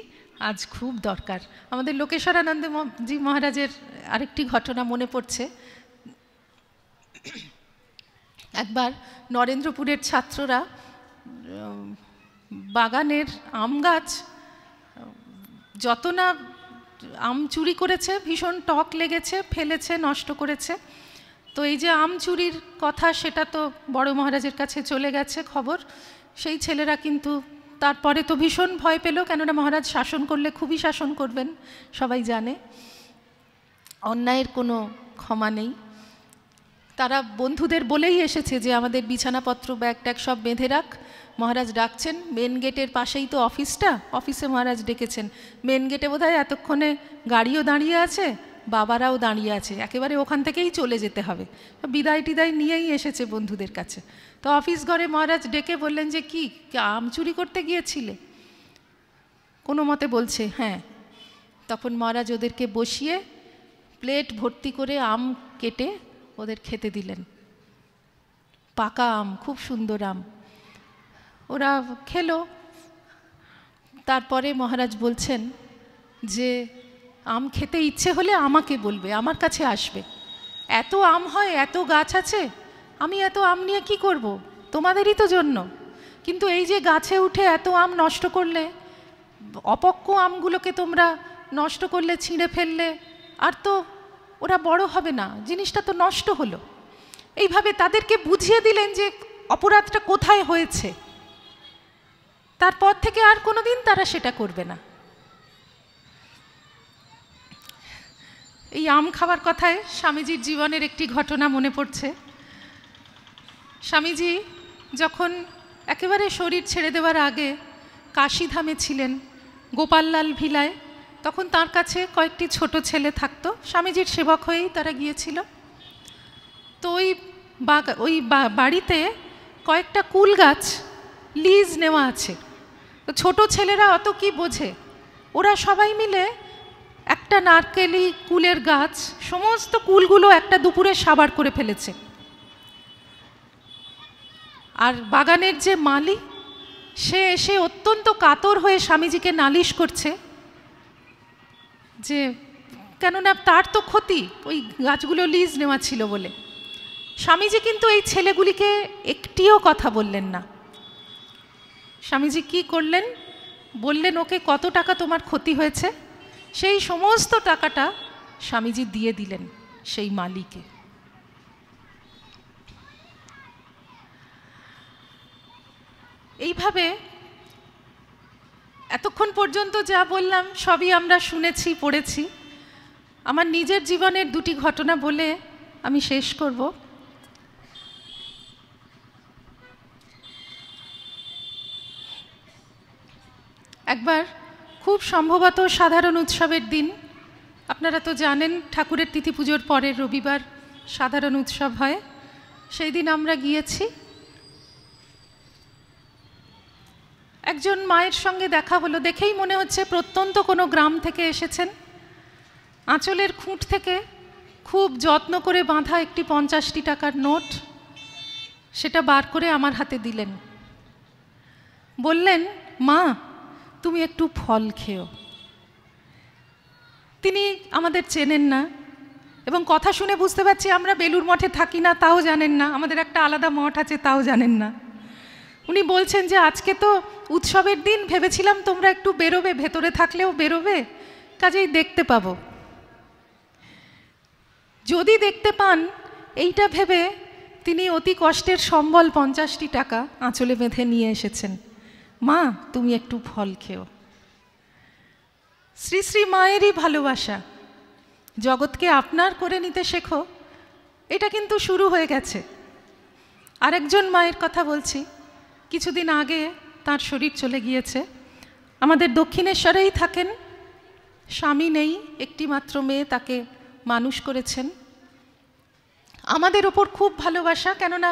আজ খুব দরকার। আমাদের লোকেশ্বরানন্দ জি মহারাজের আরেকটি ঘটনা মনে পড়ছে। একবার নরেন্দ্রপুরের ছাত্ররা বাগানের আম গাছ যত না আম চুরি করেছে, ভীষণ টক লেগেছে, ফেলেছে, নষ্ট করেছে। তো এই যে আম চুরির কথা, সেটা তো বড় মহারাজের কাছে চলে গেছে খবর। সেই ছেলেরা কিন্তু তারপরে তো ভীষণ ভয় পেল, কেননা মহারাজ শাসন করলে খুবই শাসন করবেন, সবাই জানে, অন্যায়ের কোনো ক্ষমা নেই। তারা বন্ধুদের বলেই এসেছে যে আমাদের বিছানাপত্র ব্যাগ ট্যাগ সব বেঁধে রাখ, মহারাজ ডাকছেন। মেন গেটের পাশেই তো অফিসটা, অফিসে মহারাজ ডেকেছেন। মেন গেটে বোধহয় এতক্ষণে গাড়িও দাঁড়িয়ে আছে, বাবারাও দাঁড়িয়ে আছে, একেবারে ওখান থেকেই চলে যেতে হবে। বিদায় টিদায় নিয়েই এসেছে বন্ধুদের কাছে। তো অফিস ঘরে মহারাজ ডেকে বললেন যে কি আম চুরি করতে গিয়েছিলে? কোনো মতে বলছে হ্যাঁ। তখন মহারাজ ওদেরকে বসিয়ে প্লেট ভর্তি করে আম কেটে ওদের খেতে দিলেন। পাকা আম, খুব সুন্দর আম। ওরা খেলো। তারপরে মহারাজ বলছেন যে আম খেতে ইচ্ছে হলে আমাকে বলবে, আমার কাছে আসবে। এত আম হয়, এত গাছ আছে, আমি এত আম নিয়ে কি করব? তোমাদেরই তো জন্য। কিন্তু এই যে গাছে উঠে এত আম নষ্ট করলে, অপক্ক আমগুলোকে তোমরা নষ্ট করলে, ছিঁড়ে ফেললে, আর তো ওরা বড় হবে না, জিনিসটা তো নষ্ট হলো। এইভাবে তাদেরকে বুঝিয়ে দিলেন যে অপরাধটা কোথায় হয়েছে। তারপর থেকে আর কোনোদিন তারা সেটা করবে না। এই আম খাবার কথায় স্বামীজির জীবনের একটি ঘটনা মনে পড়ছে। স্বামীজি যখন একেবারে শরীর ছেড়ে দেওয়ার আগে কাশীধামে ছিলেন, গোপাললাল ভিলায়, তখন তার কাছে কয়েকটি ছোট ছেলে থাকতো। স্বামীজির সেবক হয়েই তারা গিয়েছিল। তো ওই বাড়িতে কয়েকটা কুল গাছ লিজ নেওয়া আছে। তো ছোট ছেলেরা অত কি বোঝে, ওরা সবাই মিলে একটা নারকেলি কুলের গাছ, সমস্ত কুলগুলো একটা দুপুরে সাবার করে ফেলেছে। আর বাগানের যে মালি, সে এসে অত্যন্ত কাতর হয়ে স্বামীজিকে নালিশ করছে যে কেননা তার তো ক্ষতি, ওই গাছগুলো লিজ নেওয়া ছিল বলে। স্বামীজি কিন্তু এই ছেলেগুলিকে একটিও কথা বললেন না। স্বামীজি কি করলেন? বললেন ওকে কত টাকা তোমার ক্ষতি হয়েছে, সেই সমস্ত টাকাটা স্বামীজি দিয়ে দিলেন সেই মালিকে। এইভাবে এতক্ষণ পর্যন্ত যা বললাম সবই আমরা শুনেছি, পড়েছি। আমার নিজের জীবনের দুটি ঘটনা বলে আমি শেষ করব। একবার খুব সম্ভবত সাধারণ উৎসবের দিন, আপনারা তো জানেন ঠাকুরের তিথি পুজোর পরের রবিবার সাধারণ উৎসব হয়, সেই দিন আমরা গিয়েছি। একজন মায়ের সঙ্গে দেখা হলো, দেখেই মনে হচ্ছে প্রত্যন্ত কোনো গ্রাম থেকে এসেছেন। আঁচলের খুঁট থেকে খুব যত্ন করে বাঁধা একটি 50টি টাকার নোট, সেটা বার করে আমার হাতে দিলেন। বললেন, মা তুমি একটু ফল খেও। তিনি আমাদের চেনেন না, এবং কথা শুনে বুঝতে পারছি আমরা বেলুর মঠে থাকি না তাও জানেন না, আমাদের একটা আলাদা মঠ আছে তাও জানেন না। উনি বলছেন যে আজকে তো উৎসবের দিন, ভেবেছিলাম তোমরা একটু বেরোবে, ভেতরে থাকলেও বেরোবে, কাজেই দেখতে পাবো। যদি দেখতে পান এইটা ভেবে তিনি অতি কষ্টের সম্বল 50টি টাকা আঁচলে বেঁধে নিয়ে এসেছেন। মা তুমি একটু ফল খেও। শ্রী শ্রী মায়েরই ভালোবাসা, জগৎকে আপনার করে নিতে শেখো, এটা কিন্তু শুরু হয়ে গেছে। আরেকজন মায়ের কথা বলছি, কিছুদিন আগে তার শরীর চলে গিয়েছে। আমাদের দক্ষিণেশ্বরেই থাকেন, স্বামী নেই, একটি মাত্র মেয়ে তাকে মানুষ করেছেন। আমাদের ওপর খুব ভালোবাসা, কেননা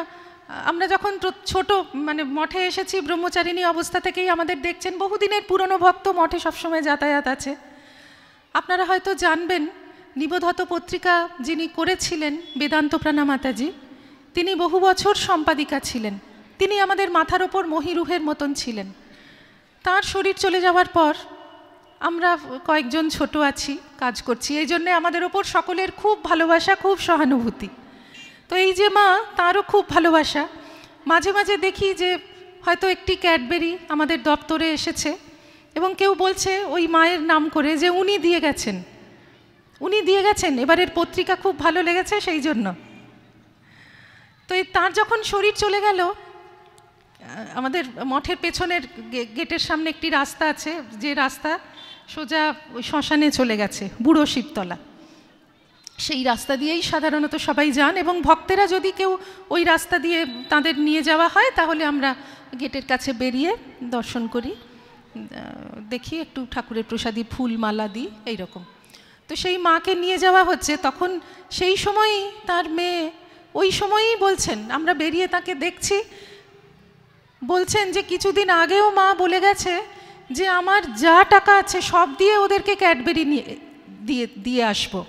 আমরা যখন ছোট মঠে এসেছি ব্রহ্মচারিণী অবস্থা থেকেই আমাদের দেখছেন, বহুদিনের পুরনো ভক্ত, মঠে সবসময় যাতায়াত আছে। আপনারা হয়তো জানবেন নিবোধত পত্রিকা যিনি করেছিলেন বেদান্তপ্রাণা মাতাজি, তিনি বহু বছর সম্পাদিকা ছিলেন। তিনি আমাদের মাথার ওপর মহিরুহের মতন ছিলেন। তার শরীর চলে যাওয়ার পর আমরা কয়েকজন ছোট আছি, কাজ করছি, এই জন্যে আমাদের ওপর সকলের খুব ভালোবাসা, খুব সহানুভূতি। তো এই যে মা, তারও খুব ভালোবাসা। মাঝে মাঝে দেখি যে হয়তো একটি ক্যাডবেরি আমাদের দপ্তরে এসেছে, এবং কেউ বলছে ওই মায়ের নাম করে যে উনি দিয়ে গেছেন, উনি দিয়ে গেছেন, এবারের পত্রিকা খুব ভালো লেগেছে সেই জন্য। তো তার যখন শরীর চলে গেল, আমাদের মঠের পেছনের গেটের সামনে একটি রাস্তা আছে, যে রাস্তা সোজা ওই শ্মশানে চলে গেছে, বুড়ো শিবতলা। সেই রাস্তা দিয়েই সাধারণত সবাই যান, এবং ভক্তেরা যদি কেউ ওই রাস্তা দিয়ে তাদের নিয়ে যাওয়া হয় তাহলে আমরা গেটের কাছে বেরিয়ে দর্শন করি, দেখি, একটু ঠাকুরের প্রসাদী ফুল মালা দিই, এইরকম। তো সেই মাকে নিয়ে যাওয়া হচ্ছে, তখন সেই সময়ই তার মেয়ে ওই সময়ই বলছেন, আমরা বেরিয়ে তাকে দেখছি, বলছেন যে কিছুদিন আগেও মা বলে গেছে যে আমার যা টাকা আছে সব দিয়ে ওদেরকে ক্যাডবেরি দিয়ে আসবো।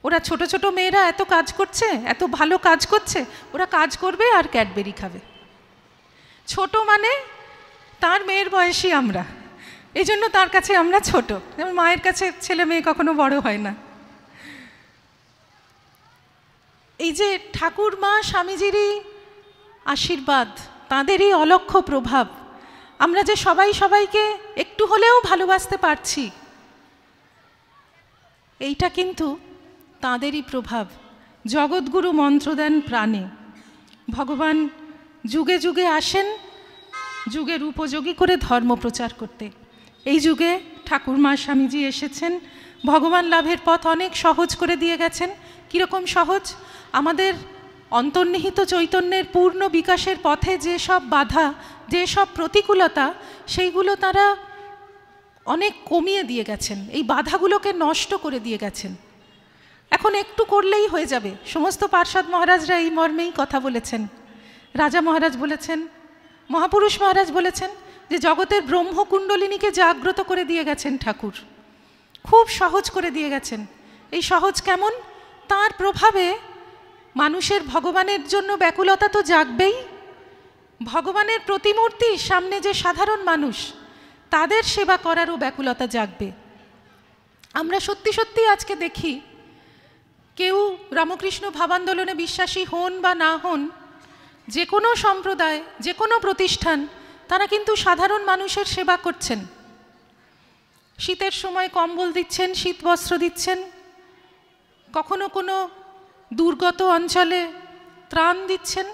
ওরা ছোট ছোট মেয়েরা এত কাজ করছে, এত ভালো কাজ করছে, ওরা কাজ করবে আর ক্যাডবেরি খাবে। ছোট মানে তার মেয়ের বয়সী আমরা, এই জন্য তার কাছে আমরা ছোট, যেমন মায়ের কাছে ছেলে মেয়ে কখনো বড় হয় না। এই যে ঠাকুর মা স্বামীজিরই আশীর্বাদ, তাঁদেরই অলক্ষ্য প্রভাব, আমরা যে সবাই সবাইকে একটু হলেও ভালোবাসতে পারছি, এইটা কিন্তু তাঁদেরই প্রভাব। জগৎগুরু মন্ত্র দেন প্রাণে। ভগবান যুগে যুগে আসেন যুগের উপযোগী করে ধর্ম প্রচার করতে। এই যুগে ঠাকুরমা স্বামীজি এসেছেন, ভগবান লাভের পথ অনেক সহজ করে দিয়ে গেছেন। কীরকম সহজ? আমাদের অন্তর্নিহিত চৈতন্যের পূর্ণ বিকাশের পথে যে সব বাধা, যে সব প্রতিকূলতা, সেইগুলো তারা অনেক কমিয়ে দিয়ে গেছেন, এই বাধাগুলোকে নষ্ট করে দিয়ে গেছেন। এখন একটু করলেই হয়ে যাবে। সমস্ত পার্ষদ মহারাজরা এই মর্মেই কথা বলেছেন। রাজা মহারাজ বলেছেন, মহাপুরুষ মহারাজ বলেছেন যে জগতের ব্রহ্মকুণ্ডলিনীকে জাগ্রত করে দিয়ে গেছেন ঠাকুর, খুব সহজ করে দিয়ে গেছেন। এই সহজ কেমন? তার প্রভাবে মানুষের ভগবানের জন্য ব্যাকুলতা তো জাগবেই, ভগবানের প্রতিমূর্তির সামনে যে সাধারণ মানুষ, তাদের সেবা করারও ব্যাকুলতা জাগবে। আমরা সত্যি সত্যি আজকে দেখি, কেউ রামকৃষ্ণ ভাবান্দোলনে বিশ্বাসী হন বা না হন, যে কোনো সম্প্রদায়, যে কোনো প্রতিষ্ঠান, তারা কিন্তু সাধারণ মানুষের সেবা করছেন। শীতের সময় কম্বল দিচ্ছেন, শীত বস্ত্র দিচ্ছেন, কখনো কোনো দুর্গত অঞ্চলে ত্রাণ দিচ্ছেন,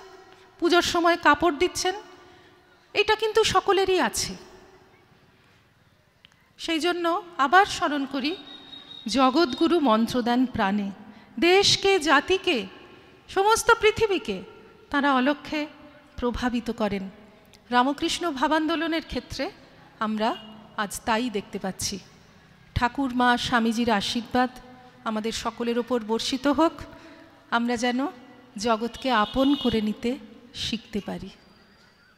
পুজোর সময় কাপড় দিচ্ছেন। এটা কিন্তু সকলেরই আছে। সেই জন্য আবার স্মরণ করি, জগৎগুরু মন্ত্র দেন প্রাণে। দেশকে, জাতিকে, সমস্ত পৃথিবীকে তারা অলক্ষ্যে প্রভাবিত করেন। রামকৃষ্ণ ভাবান্দোলনের ক্ষেত্রে আমরা আজ তাই দেখতে পাচ্ছি। ঠাকুর মা স্বামীজির আশীর্বাদ আমাদের সকলের ওপর বর্ষিত হোক, আমরা যেন জগৎকে আপন করে নিতে শিখতে পারি।